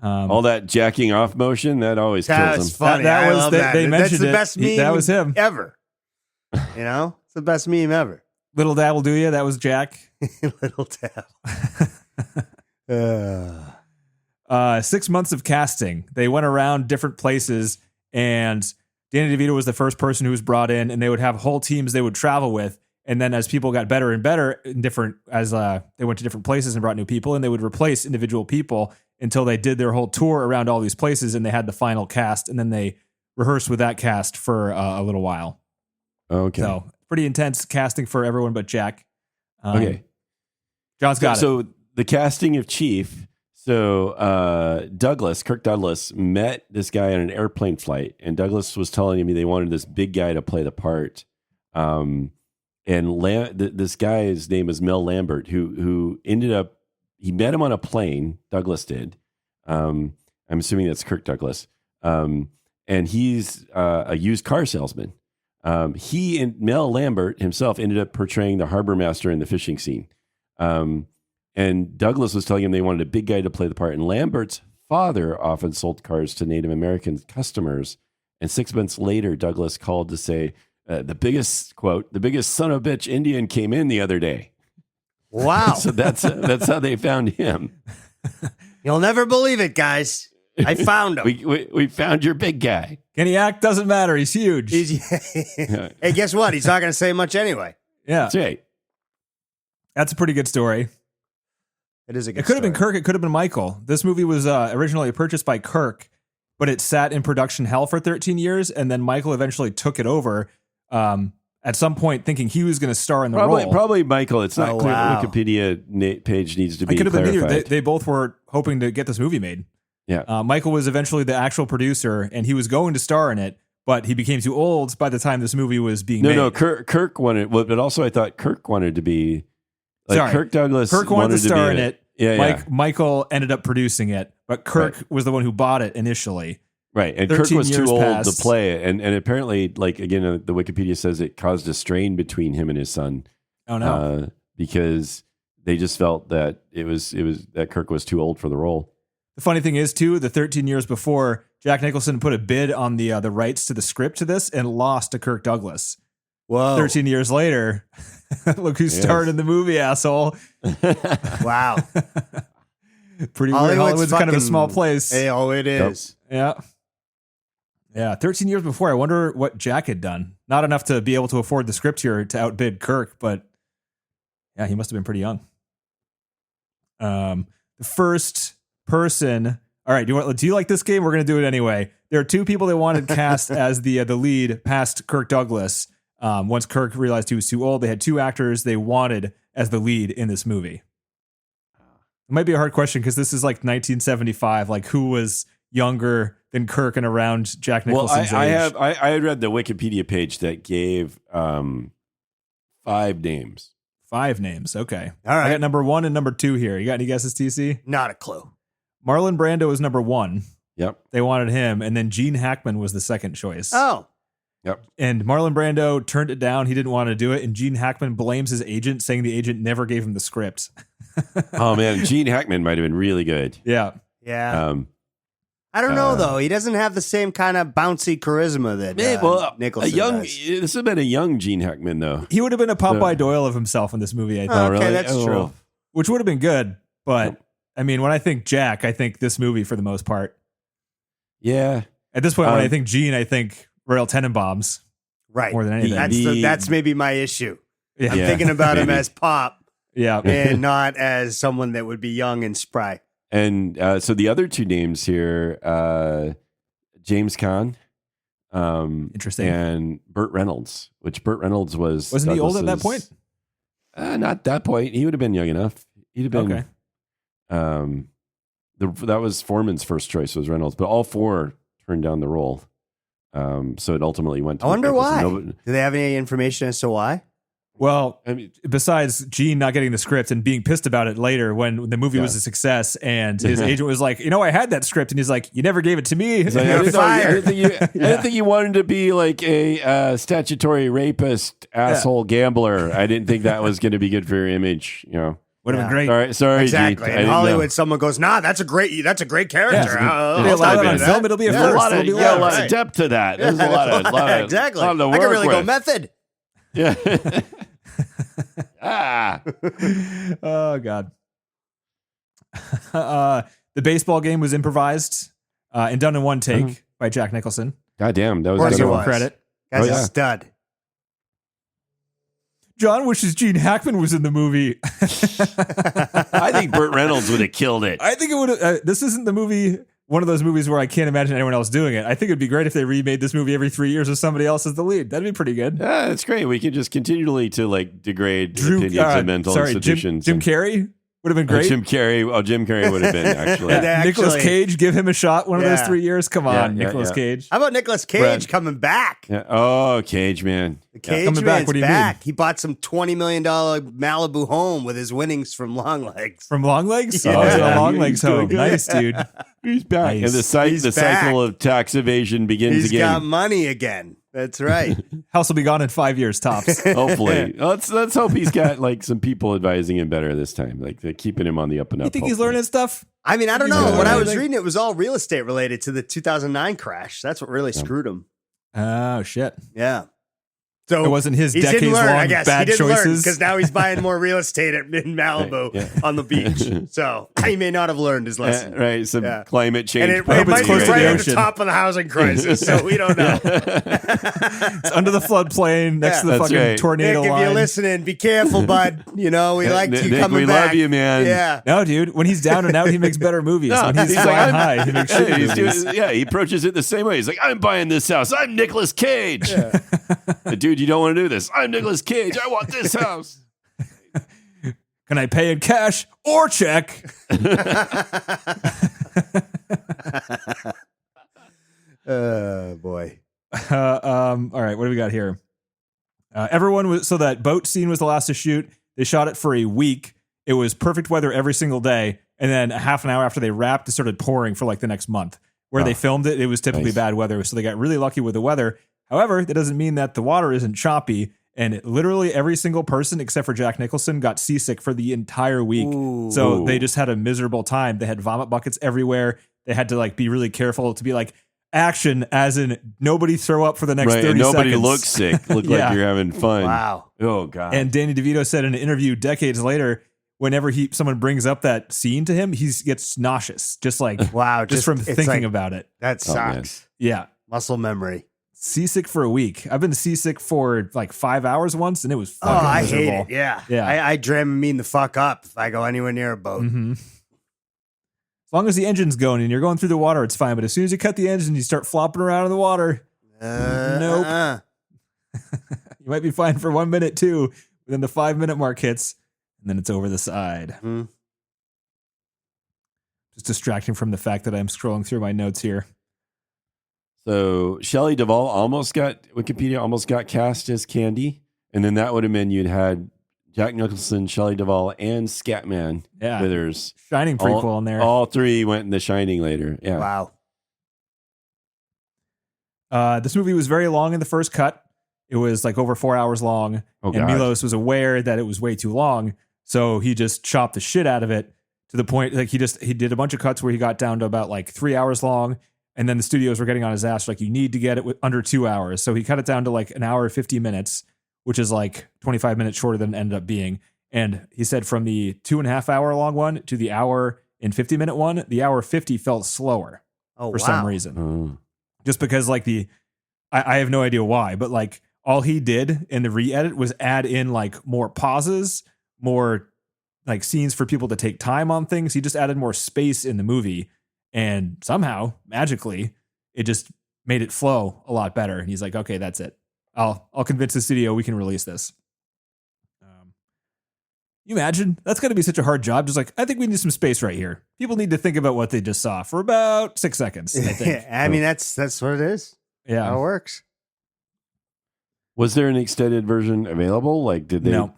All that jacking off motion, that always kills him. That's funny. That was they mentioned That's the best meme that was him ever. It's the best meme ever. Little Dab will do you. That was Jack. Little Dab. 6 months of casting. They went around different places, and Danny DeVito was the first person who was brought in, and they would have whole teams they would travel with. And then as people got better and better, they went to different places and brought new people, and they would replace individual people until they did their whole tour around all these places, and they had the final cast, and then they rehearsed with that cast for a little while. Okay. So pretty intense casting for everyone but Jack. Okay. John's got it. So the casting of Chief. So Kirk Douglas met this guy on an airplane flight, and Douglas was telling me they wanted this big guy to play the part. And this guy's name is Mel Lambert, who ended up, he met him on a plane. Douglas did. I'm assuming that's Kirk Douglas. And he's a used car salesman. He and Mel Lambert himself ended up portraying the harbor master in the fishing scene. And Douglas was telling him they wanted a big guy to play the part. And Lambert's father often sold cars to Native American customers. And 6 months later, Douglas called to say, the biggest son of a bitch Indian came in the other day. Wow. So that's how they found him. You'll never believe it, guys. I found him. we found your big guy. Can he act? Doesn't matter. He's huge. Hey, guess what? He's not going to say much anyway. Yeah. That's right. That's a pretty good story. It is a good It could have been story. Kirk. It could have been Michael. This movie was originally purchased by Kirk, but it sat in production hell for 13 years, and then Michael eventually took it over at some point, thinking he was going to star in the role. Probably Michael. It's not clear. Wow. The Wikipedia page needs to be It could have been clarified. either. They both were hoping to get this movie made. Yeah. Michael was eventually the actual producer, and he was going to star in it, but he became too old by the time this movie was being made. No, Kirk wanted, but also I thought Kirk wanted to be, Kirk Douglas. Kirk wanted to star in it. Yeah, Michael ended up producing it, but Kirk was the one who bought it initially. Right, and Kirk was too old passed. to play it, and apparently, again, the Wikipedia says it caused a strain between him and his son. Oh no! Because they just felt that it was that Kirk was too old for the role. The funny thing is, too, the 13 years before, Jack Nicholson put a bid on the rights to the script to this and lost to Kirk Douglas. Whoa. 13 years later, look who starred in the movie, asshole. Wow. Pretty weird. Hollywood's kind of a small place. Hey, oh, it is. Yeah. Yeah, 13 years before. I wonder what Jack had done. Not enough to be able to afford the script here to outbid Kirk, but yeah, he must have been pretty young. The first person. All right, do you like this game? We're going to do it anyway. There are two people they wanted cast as the lead past Kirk Douglas. Once Kirk realized he was too old, they had two actors they wanted as the lead in this movie. It might be a hard question because this is like 1975. Like, who was younger than Kirk and around Jack Nicholson's age? I had read the Wikipedia page that gave 5 names. 5 names. Okay. All right. I got number 1 and number 2 here. You got any guesses, TC? Not a clue. Marlon Brando was number 1. Yep. They wanted him. And then Gene Hackman was the second choice. Oh. Yep. And Marlon Brando turned it down. He didn't want to do it. And Gene Hackman blames his agent, saying the agent never gave him the script. Oh, man. Gene Hackman might have been really good. Yeah. Yeah. I don't know, though. He doesn't have the same kind of bouncy charisma that Nicholson does. This would have been a young Gene Hackman, though. He would have been a Popeye Doyle of himself in this movie, I think. Okay, really? that's true. Which would have been good. But, I mean, when I think Jack, I think this movie for the most part. Yeah. At this point, when I think Gene, I think Royal Tenenbaums. Right. More than anything. That's maybe my issue. Yeah. I'm thinking about him as Pop Yeah. and not as someone that would be young and spry. And so the other 2 names here, James Caan. Interesting. And Burt Reynolds, which Burt Reynolds wasn't he old at that point? Not that point. He would have been young enough. He'd have been. Okay. That was Forman's first choice was Reynolds, but all 4 turned down the role. So it ultimately went to I wonder why. Nicholson. Do they have any information as to why? Well, I mean, besides Gene not getting the script and being pissed about it later when the movie was a success and his agent was like, I had that script. And he's like, you never gave it to me. Like, I didn't think you wanted to be like a statutory rapist, asshole gambler. I didn't think that was going to be good for your image. Would have been great. Sorry, exactly. Gene. In Hollywood, someone goes, "Nah, that's a great character." They allow that on film. It'll be a first. A lot of depth to that. There's a lot of exactly. lot to I can really work go with. method. Yeah. Oh God. The baseball game was improvised and done in one take by Jack Nicholson. God damn, that was Of course good. it Give him was. credit. Guy's Oh, yeah. a stud. John wishes Gene Hackman was in the movie. I think Burt Reynolds would have killed it. I think it would. This isn't the movie. One of those movies where I can't imagine anyone else doing it. I think it'd be great if they remade this movie every 3 years with somebody else as the lead. That'd be pretty good. Yeah, that's great. We could just continually to degrade opinions of mental institutions. Jim Carrey would have been great. Jim Carrey would have been actually. Nicolas Cage, give him a shot one of those 3 years. Come on, Yeah, Nicolas Cage. How about Nicolas Cage Brad. coming back? Yeah. Oh, Cage, man. The Cage Coming back, man's what do you back. He bought some $20 million Malibu home with his winnings from Long Legs. From Long Legs? Yeah. Oh, Yeah. Long Legs He's doing home. good. Nice, dude. He's back. Nice. And He's the back. cycle of tax evasion begins He's got again. money again. That's right. House will be gone in 5 years tops. Hopefully. Let's hope he's got like some people advising him better this time. Like they're keeping him on the up and up. You think he's hopefully. learning stuff? I mean, I don't He's know. gonna When I learn was anything? reading, it was all real estate related to the 2009 crash. That's what really screwed him. Oh, shit. Yeah. So It wasn't his he didn't decades learn, I long guess. bad he didn't learn choices. because now he's buying more real estate in Malibu Yeah. on the beach. So he may not have learned his lesson. Right. Some Yeah. climate change. And it hope it's might be close to right the at the ocean. top of the housing crisis, so we don't know. It's under the floodplain next to the That's fucking right. Nick, tornado if line. you're listening, be careful, bud. We liked Nick, you coming we back. love you, man. Yeah. No, dude. When he's down and out, he makes better movies. No, when he's he's flying like, high, he makes shitty Hey, he's movies. he approaches it the same way. He's like, I'm buying this house. I'm Nicolas Cage. Dude, you don't want to do this. I'm Nicolas Cage. I want this house. Can I pay in cash or check? Oh, boy. All right, what do we got here? Everyone was so that boat scene was the last to shoot. They shot it for a week. It was perfect weather every single day, and then a half an hour after they wrapped, it started pouring for like the next month. Where they filmed it, it was typically Nice. bad weather, so they got really lucky with the weather. However, that doesn't mean that the water isn't choppy. And literally every single person except for Jack Nicholson got seasick for the entire week. Ooh. So they just had a miserable time. They had vomit buckets everywhere. They had to like be really careful to be like, action, as in nobody throw up for the next 30 and nobody seconds. looks sick. Look Yeah. like you're having fun. Wow. Oh God. And Danny DeVito said in an interview decades later, whenever someone brings up that scene to him, he gets nauseous, just like Wow. just from it's thinking like, about it. that man. sucks. Yeah. Muscle memory. Seasick for a week. I've been seasick for like 5 hours once, and it was Oh, fucking I miserable. hate it. Yeah. Yeah. I dream mean the fuck up if I go anywhere near a boat. Mm-hmm. As long as the engine's going and you're going through the water, it's fine. But as soon as you cut the engine, you start flopping around in the water. Nope. You might be fine for 1 minute too. But then the 5 minute mark hits, and then it's over the side. Mm. Just distracting from the fact that I'm scrolling through my notes here. So Shelley Duvall Wikipedia almost got cast as Candy, and then that would have meant you'd had Jack Nicholson, Shelley Duvall, and Scatman Yeah. Withers. Shining prequel in there. All three went in The Shining later. Yeah. Wow. This movie was very long in the first cut. It was like over 4 hours long. Oh, and God. Milos was aware that it was way too long. So he just chopped the shit out of it to the point like he did a bunch of cuts where he got down to about like 3 hours long. And then the studios were getting on his ass like, you need to get it under 2 hours. So he cut it down to like an hour 50 minutes, which is like 25 minutes shorter than it ended up being. And he said from the 2.5 hour long one to the hour and 50 minute one, the hour 50 felt slower for some reason. Oh. Just because like I have no idea why, but like all he did in the re-edit was add in like more pauses, more like scenes for people to take time on things. He just added more space in the movie. And somehow, magically, it just made it flow a lot better. And he's like, okay, that's it. I'll convince the studio we can release this. You imagine? That's going to be such a hard job. Just like, I think we need some space right here. People need to think about what they just saw for about 6 seconds, I think. I mean, that's what it is. Yeah. How it works. Was there an extended version available? Like, did they? No.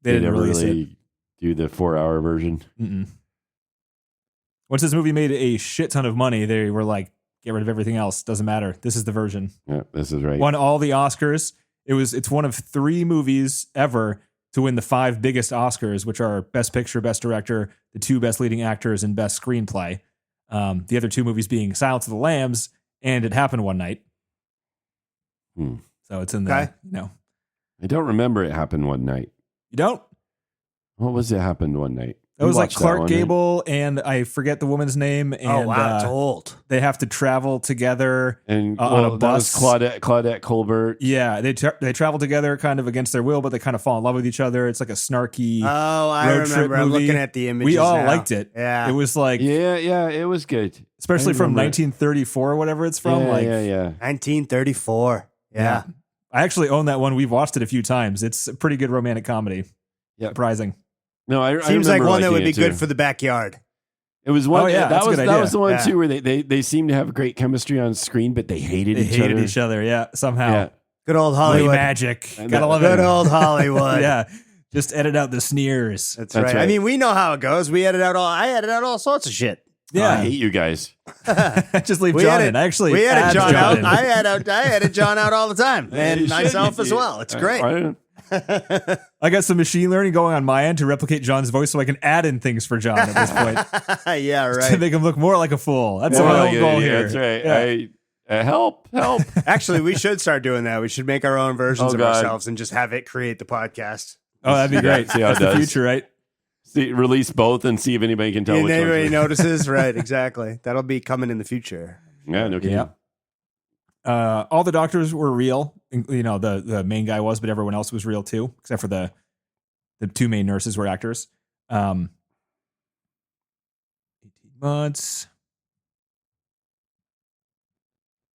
They didn't never release really do the 4 hour version. Mm-mm. Once this movie made a shit ton of money, they were like, get rid of everything else. Doesn't matter. This is the version. Yeah, this is right. Won all the Oscars. It's one of 3 movies ever to win the 5 biggest Oscars, which are Best Picture, Best Director, the 2 Best Leading Actors, and Best Screenplay. The other 2 movies being Silence of the Lambs and It Happened One Night. So it's in the, I don't remember It Happened One Night. You don't? What was It Happened One Night? It was like watched that Clark one, Gable and I forget the woman's name. And, Oh, wow. It's old. They have to travel together And on a that bus. was Claudette Colbert. Yeah, they travel together kind of against their will, but they kind of fall in love with each other. It's like a snarky Oh, I road trip remember. I'm movie. looking at the images. We all now. liked it. Yeah. It was like, Yeah, it was good. especially I from remember. 1934 or whatever it's from. Yeah. 1934. Yeah. I actually own that one. We've watched it a few times. It's a pretty good romantic comedy. Yep. Surprising. No, I Seems like remember one that would liking be it, good too. for the backyard. It was one. Oh, yeah, that that's a was good that idea. was the one Yeah. too where they seemed to have great chemistry on screen, but they hated They each hated other. each other. Yeah, somehow. Yeah. Good old Movie Hollywood. magic. And Gotta that- love Good it. old Hollywood. Yeah. Just edit out the sneers. That's That's right. I right. mean, we know how it goes. I edit out all sorts of shit. I Yeah. hate you guys. Just leave We John edit- in. I actually we edit add John out. in. I edit John out all the time, and You should. myself as You- well. It's great. I got some machine learning going on my end to replicate John's voice so I can add in things for John at this point. Yeah, To right. make him look more like a fool. That's Yeah, my whole yeah, goal yeah, here. That's right. Yeah. Help. Actually, we should start doing that. We should make our own versions Oh, of God. ourselves and just have it create the podcast. Oh, that'd be great. See how it That's the does. future, right? See, release both and see if anybody can tell And which everybody one's notices, right? Exactly. That'll be coming in the future. Yeah, no kidding. Yeah. All the doctors were real. You know, the main guy was, but everyone else was real too, except for the 2 main nurses were actors. 18 months.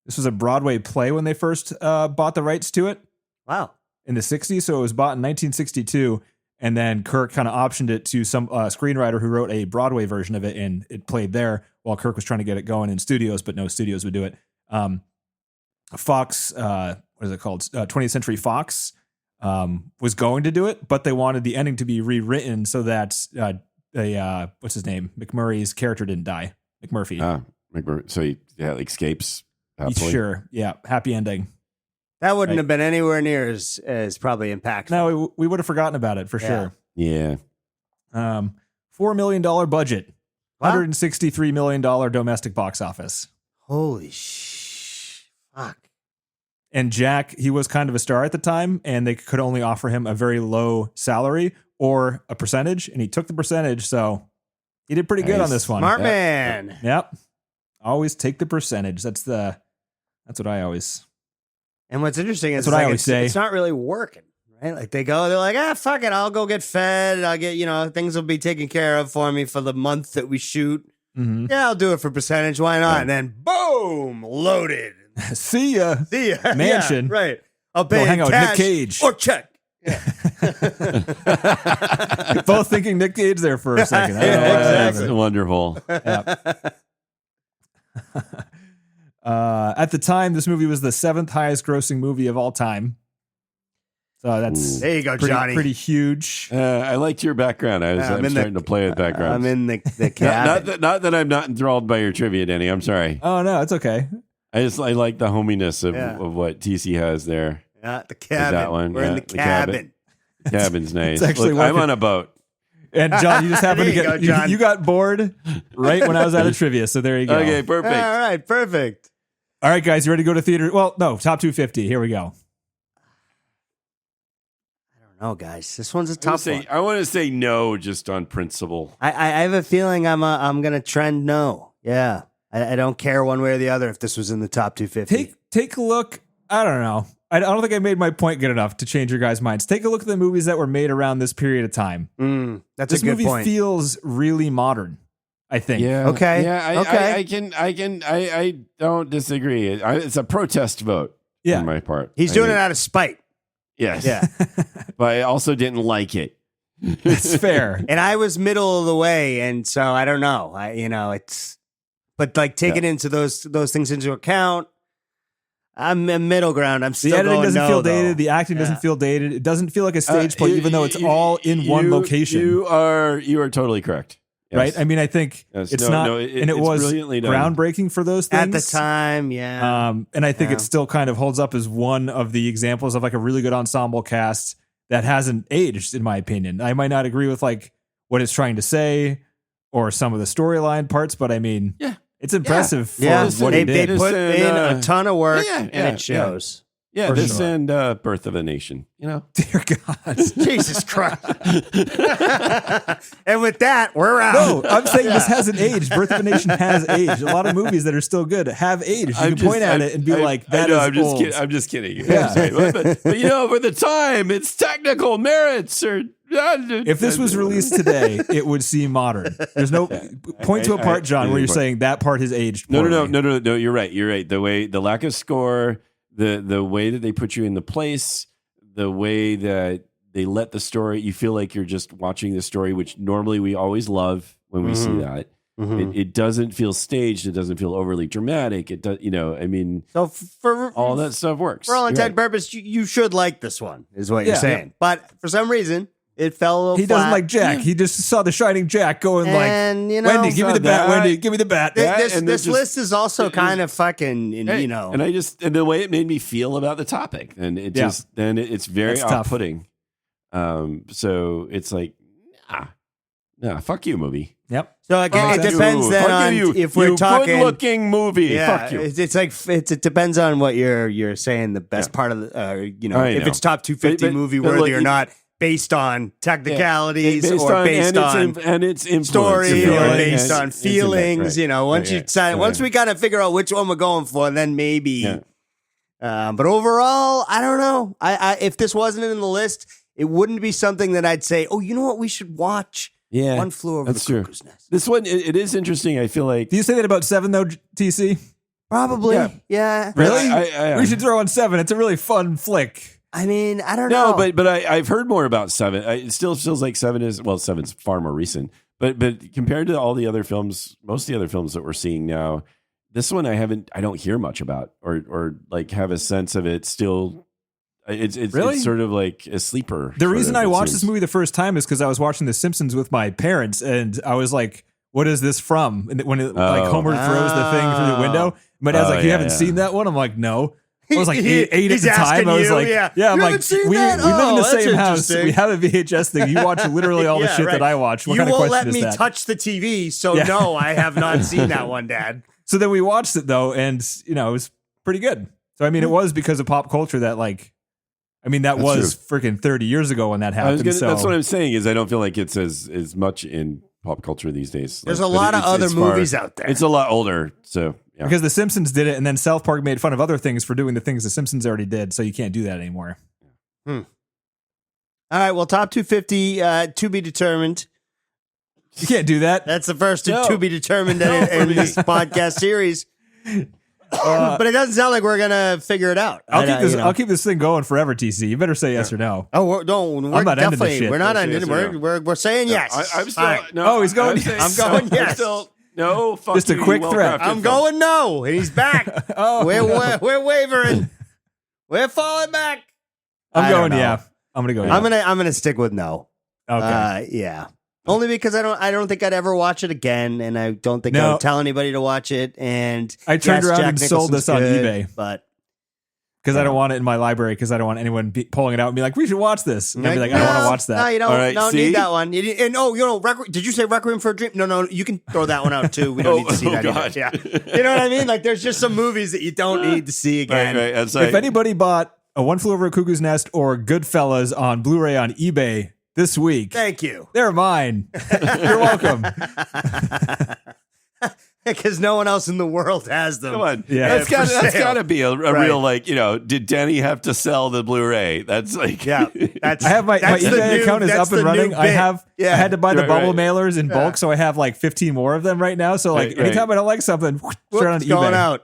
This was a Broadway play when they first bought the rights to it Wow. in the 60s. So it was bought in 1962. And then Kirk kind of optioned it to some screenwriter who wrote a Broadway version of it, and it played there while Kirk was trying to get it going in studios, but no studios would do it. Fox, what is it called? 20th Century Fox was going to do it, but they wanted the ending to be rewritten so that what's his name? McMurray's character didn't die. McMurphy. So he escapes. happily. Sure. Yeah. Happy ending. That wouldn't have been anywhere near as probably impactful. No, we would have forgotten about it for sure. Yeah. $4 million budget, Wow. $163 million domestic box office. Holy fuck. And Jack, he was kind of a star at the time, and they could only offer him a very low salary or a percentage, and he took the percentage, so he did pretty good on this one. Smart man. Yep. Always take the percentage. That's what I always. And what's interesting is That's what I always say. It's not really working, right? Like they're like, fuck it, I'll go get fed. I'll get, things will be taken care of for me for the month that we shoot. Mm-hmm. Yeah, I'll do it for percentage. Why not? And then boom, loaded. See ya. Mansion. Yeah, right. I'll pay hang in out with cash Nick Cage. or check. Yeah. Both thinking Nick Cage there for a second. I don't know why that That's wonderful. happened. At the time, this movie was the 7th highest grossing movie of all time. So that's There you go, Johnny. pretty huge. I liked your background. I'm starting to play with background. I'm in the cabin. not that I'm not enthralled by your trivia, Danny. I'm sorry. Oh no, it's okay. I like the hominess of what TC has there. Yeah, the cabin. That one. We're in the cabin. The cabin's nice. actually Look, I'm working. on a boat. And John, you just happened to There you get go, John. you got bored right when I was out of trivia. So there you go. Okay, perfect. All right, perfect. All right, guys, you ready to go to theater? Well, no, top 250. Here we go. I don't know, guys. This one's a I tough one. want to say no just on principle. I have a feeling I'm gonna trend no. Yeah, I don't care one way or the other if this was in the top 250. Take a look. I don't know. I don't think I made my point good enough to change your guys' minds. Take a look at the movies that were made around this period of time. That's This a good movie point. feels really modern, I think. Yeah. Okay. Yeah. Okay. I don't disagree. It's a protest vote. Yeah. On my part. He's doing it out of spite. Yes. Yeah. But I also didn't like it. It's fair. And I was middle of the way, and so I don't know. But like taking into those things into account, I'm in middle ground. I'm still The editing going doesn't no, feel though. dated. The acting doesn't feel dated. It doesn't feel like a stage play, even though it's all in one location. You are totally correct. Yes. Right? I mean, I think Yes. it's No, not, no, and it's it was brilliantly done. groundbreaking for those things At the time, yeah. And I think Yeah. it still kind of holds up as one of the examples of like a really good ensemble cast that hasn't aged, in my opinion. I might not agree with like what it's trying to say or some of the storyline parts, but I mean, Yeah. it's impressive for Yeah, what they he did. put And, in a ton of work, yeah, and yeah, it shows. Yeah, For this sure. and Birth of a Nation. Dear God. Jesus Christ! And with that, we're out. No, I'm saying this hasn't aged. Birth of a Nation has aged. A lot of movies that are still good have aged. You can point at it and be like, "That is old." I'm just kidding. Yeah. but for the time, its technical merits are. If this was released today, it would seem modern. There's no point to a part, John, where you're saying that part has aged. No. poorly. You're right. You're right. The lack of score, the way that they put you in the place, the way that they let the story, you feel like you're just watching the story, which normally we always love when we see that. It doesn't feel staged. It doesn't feel overly dramatic. It does, I mean, So for all that stuff works. for all You're intent right. and purpose, you should like this one, is what you're Yeah. saying. But for some reason, it fell a little He flat. doesn't like Jack. He just saw the Shining Jack going And, like, Wendy, give me the bat. Wendy, give me the bat. This and this there's list is also kind of fucking, Hey, and and the way it made me feel about the topic, and it's very That's tough. off-putting. So it's like, fuck you, movie. Yep. So again, Fuck it depends you. then Fuck on you, if we're you talking. good-looking movie. Yeah, Fuck you. it's like it depends on what you're saying. The best part of the, I if know. it's top 250 But- movie but worthy look, or not, based on technicalities Based or on, based on and its influence, story you know, or and based on its impact, feelings. right. Once we kind of figure out which one we're going for, then maybe. Yeah. But overall, I don't know. I if this wasn't in the list, it wouldn't be something that I'd say, oh, you know what, we should watch. Yeah, One Flew Over that's the true. Cuckoo's Nest. This one, it is interesting. I feel like Do you say that about 7 though, TC? Probably, Yeah. yeah. Really? I We should throw on 7. It's a really fun flick. I mean, I don't know. No, but I've heard more about 7. It still feels like 7's far more recent. But compared to all the other films, most of the other films that we're seeing now, this one I don't hear much about or like have a sense of it still. It's Really? It's sort of like a sleeper. The sort reason of, I it watched seems. this movie the first time is because I was watching The Simpsons with my parents, and I was like, "What is this from?" And when like Homer throws the thing through the window, my dad's like, "You haven't seen that one?" I'm like, "No." I was like eight at He's the time. asking I was you, like, yeah. I'm You like, haven't seen we that? live in Oh, the that's same house. interesting. We have a VHS thing. You watch literally all the Yeah, shit right. that I watch. What You kind of won't question let is me that? touch the TV, so Yeah. no, I have not seen that one, Dad. So then we watched it though, and it was pretty good. So I mean, it was because of pop culture that that was freaking 30 years ago when that happened. That's what I'm saying is I don't feel like it's as much in pop culture these days. There's a lot of other movies out there. It's a lot older, so yeah. Because The Simpsons did it, and then South Park made fun of other things for doing the things The Simpsons already did. So you can't do that anymore. All right, well, top 250 to be determined. You can't do that. That's the first No. to be determined in this podcast series. But it doesn't sound like we're gonna figure it out. I'll keep this thing going forever, TC. You better say yes or no. Oh, we're not ending this shit. We're not Yes, ending. yes or We're saying yes. I'm still. All right. No, Oh, he's going I'm saying- I'm going I'm yes. still, no, fuck Just a you, quick you threat. well-crafted I'm film. going no, and he's back. Oh, We're wavering. We're falling back. I'm I don't going. know. Yeah, I'm gonna go. I'm gonna stick with no. Okay. Yeah. Only because I don't think I'd ever watch it again, and I don't think I No. would tell anybody to watch it. And I turned around Jack and sold Nicholson's this on good, eBay. but Because I don't want it in my library. Because I don't want anyone pulling it out and be like, "We should watch this." And I'd be like, "I don't want to watch No, that." you don't. All right, don't see? need that one. Did you say Requiem for a Dream? No, you can throw that one out too. We don't need to see that either. God. Yeah, you know what I mean? Like, there's just some movies that you don't need to see again. Right. That's right. If anybody bought a One Flew Over a Cuckoo's Nest or Goodfellas on Blu-ray on eBay this week, Thank you. they're mine. You're welcome. Because no one else in the world has them. Come on, Yeah. that's For got sale. to be a Right. real did Denny have to sell the Blu-ray? That's like Yeah, that's. I have my that's the eBay new- account is that's up and the new running. I bit. have. Yeah. I had to buy the Right, bubble right. mailers in bulk, so I have like 15 more of them right now. So like Right, anytime I don't like something, straight on It's eBay. going out.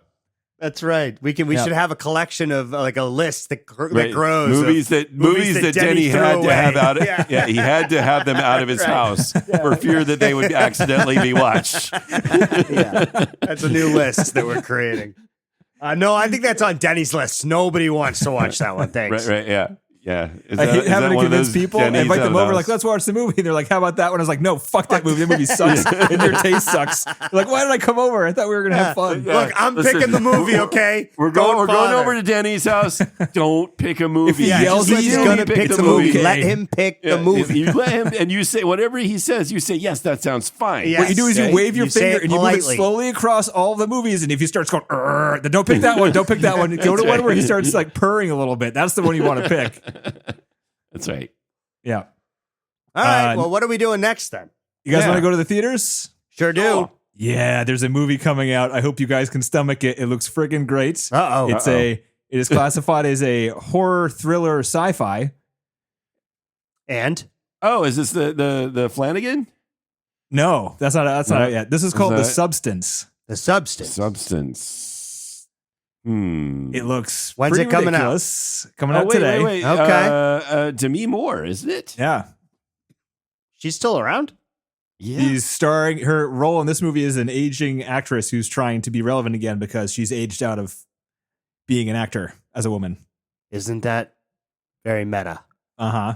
That's right. We Yeah. should have a collection of like a list that Right. grows. movies of that Denny threw had away. to have out. Yeah. He had to have them out of his Right. house for fear that they would accidentally be watched. Yeah, that's a new list that we're creating. No, I think that's on Denny's list. Nobody wants to watch that one. Thanks. Right. Yeah. Is I hate is having to one of convince those people, Denny's invite them out of over, house? like, let's watch the movie. And they're like, how about that one? I was like, no, fuck that movie. The movie sucks. And your taste sucks. They're like, why did I come over? I thought we were going to have fun. Yeah. Look, I'm Listen, picking the movie. Okay, We're Don't going bother. over to Denny's house. Don't pick a movie. If he Yeah, yells just at he's you, gonna pick the movie. Okay. Let him pick Yeah, the movie. You let him, and you say whatever he says. You say yes. That sounds fine. Yeah. What you do is you Okay. wave your You say finger it and you move it politely. slowly across all the movies. And if he starts going, then don't pick that one. Don't pick that one. Go to one where he starts like purring a little bit. That's the one you want to pick. That's right. Yeah. All right. Uh, Well, what are we doing next then? You guys Yeah. want to go to the theaters? Sure do. Oh. Yeah, there's a movie coming out. I hope you guys can stomach it. It looks friggin' great. Uh-oh. It is classified as a horror thriller sci-fi. And Oh, is this the Flanagan? No, that's not it yet. This is called The that- Substance. the substance. Substance. It looks When's pretty it coming out? ridiculous. Coming out wait, today. wait. Okay. Demi Moore, isn't it? Yeah. She's still around. Yeah. She's starring, her role in this movie is an aging actress who's trying to be relevant again because she's aged out of being an actor as a woman. Isn't that very meta? Uh-huh.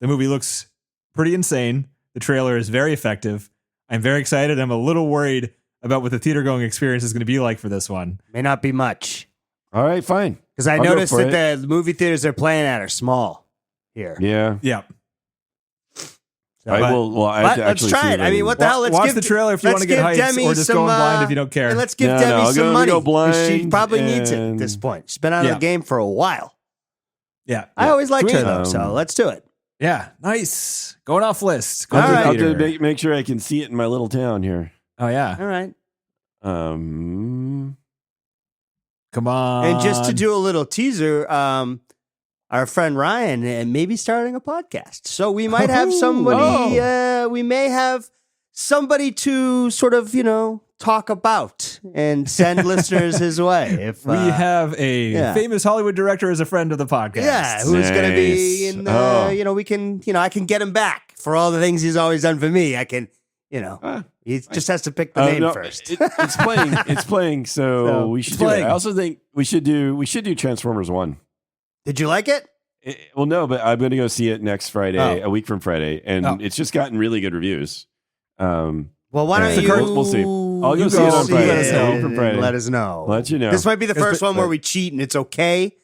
The movie looks pretty insane. The trailer is very effective. I'm very excited. I'm a little worried about what the theater going experience is going to be like for this one. May not be much. All right, fine. Because I I'll go noticed for that the movie theaters they're playing at are small here. Yeah. Yeah. I But- will. Well, I But have to let's actually try see it. I mean, what the hell? Let's Watch give the trailer if you let's want to get give hyped, Demi or just some, go in blind if you don't care. And let's give No, Demi no, I'll some go money. 'Cause she blind probably needs it at and- this point. She's been out of Yeah. the game for a while. Yeah. I always liked her Sweet. though, so let's do it. Yeah. Nice. Going off list. Go All to the right. I'll theater. just make sure I can see it in my little town here. Oh, yeah. All right. Um. Come on. And just to do a little teaser, our friend Ryan may be starting a podcast. So we might have somebody, we may have somebody to sort of, talk about and send listeners his way. If we have a yeah. famous Hollywood director as a friend of the podcast. yeah, who's going to be Nice. in, Oh. we can, I can get him back for all the things he's always done for me. I can, he just has to pick the name no, first. it's playing. It's playing. So, So, we should it's do playing. it. I also think we should do Transformers 1. Did you like it? Well, no, but I'm going to go see it next Friday, Oh. a week from Friday, and Oh. it's just gotten really good reviews. Well, why don't Yeah. you? We'll see. I'll go you see it go on see Friday. Let us know. From Friday. Let us know. Let you know. This might be the first one where but- we cheat and it's okay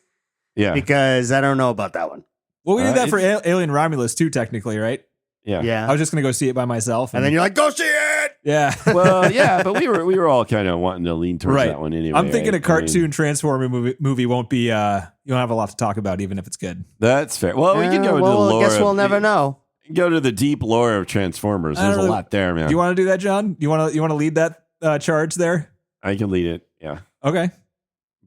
Yeah. because I don't know about that one. Well, we did that for it's- Alien Romulus too, technically, right? Yeah. Yeah. I was just gonna go see it by myself, And then you're like, go see it. yeah. Well, yeah, but we were all kind of wanting to lean towards Right. that one anyway. I'm thinking right? a cartoon Transformer movie won't be. You don't have a lot to talk about, even if it's good. That's fair. Well, we can go into the well, lore. I guess we'll of- never know. Go to the deep lore of Transformers. I don't There's a know. lot there, man. Do you want to do that, John? You want to lead that charge there? I can lead it. Yeah. Okay.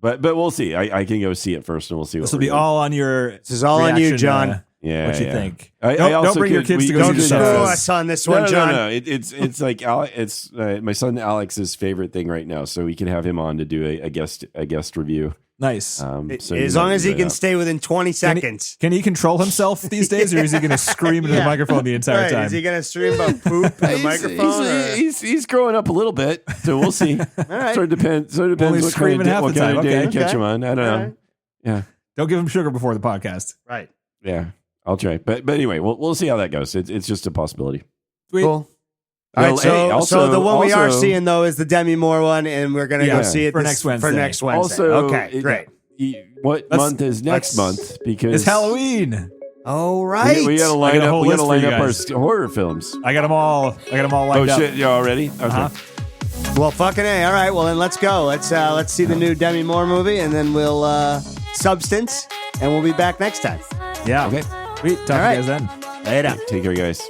But we'll see. I can go see it first, and we'll see what This will we're be doing. all on your. This is all on you, reaction, John. Yeah. what you yeah. think? I Don't also bring your could- kids we- to go we see Don't the could- screw stuff. us on this No, one, no, John. no. It's like it's my son Alex's favorite thing right now, so we can have him on to do a guest review. Nice. So As long as he can stay within 20 seconds. Can he control himself these days, or is he going to scream into the microphone the entire Right. time? Is he going to stream about poop in the microphone? or- He's growing up a little bit, so we'll see. All right. Sort of depends. Only what kind of screaming half what the kind of time. day Okay. to catch him on. I don't All know. right. Yeah, Don't give him sugar before the podcast. Right. yeah. I'll try. But anyway, we'll see how that goes. It's just a possibility. Sweet. Cool. No, All right, hey, so the one we are also- seeing though is the Demi Moore one, and we're gonna Yeah, go see it for next Wednesday. For next Wednesday. Also, okay, great. What Let's- month is next month? Because It's Halloween. All right. we got to I line got a up. whole We got to list for line you up our guys. horror films. I got them all. Oh lined up. shit! You already? Okay. Uh-huh. Well, fucking A. All right. Well, then let's go. Let's see the new Demi Moore movie, and then we'll Substance, and we'll be back next time. Yeah. Okay. Sweet. Talk All to right. you guys then. Later. Take care, guys.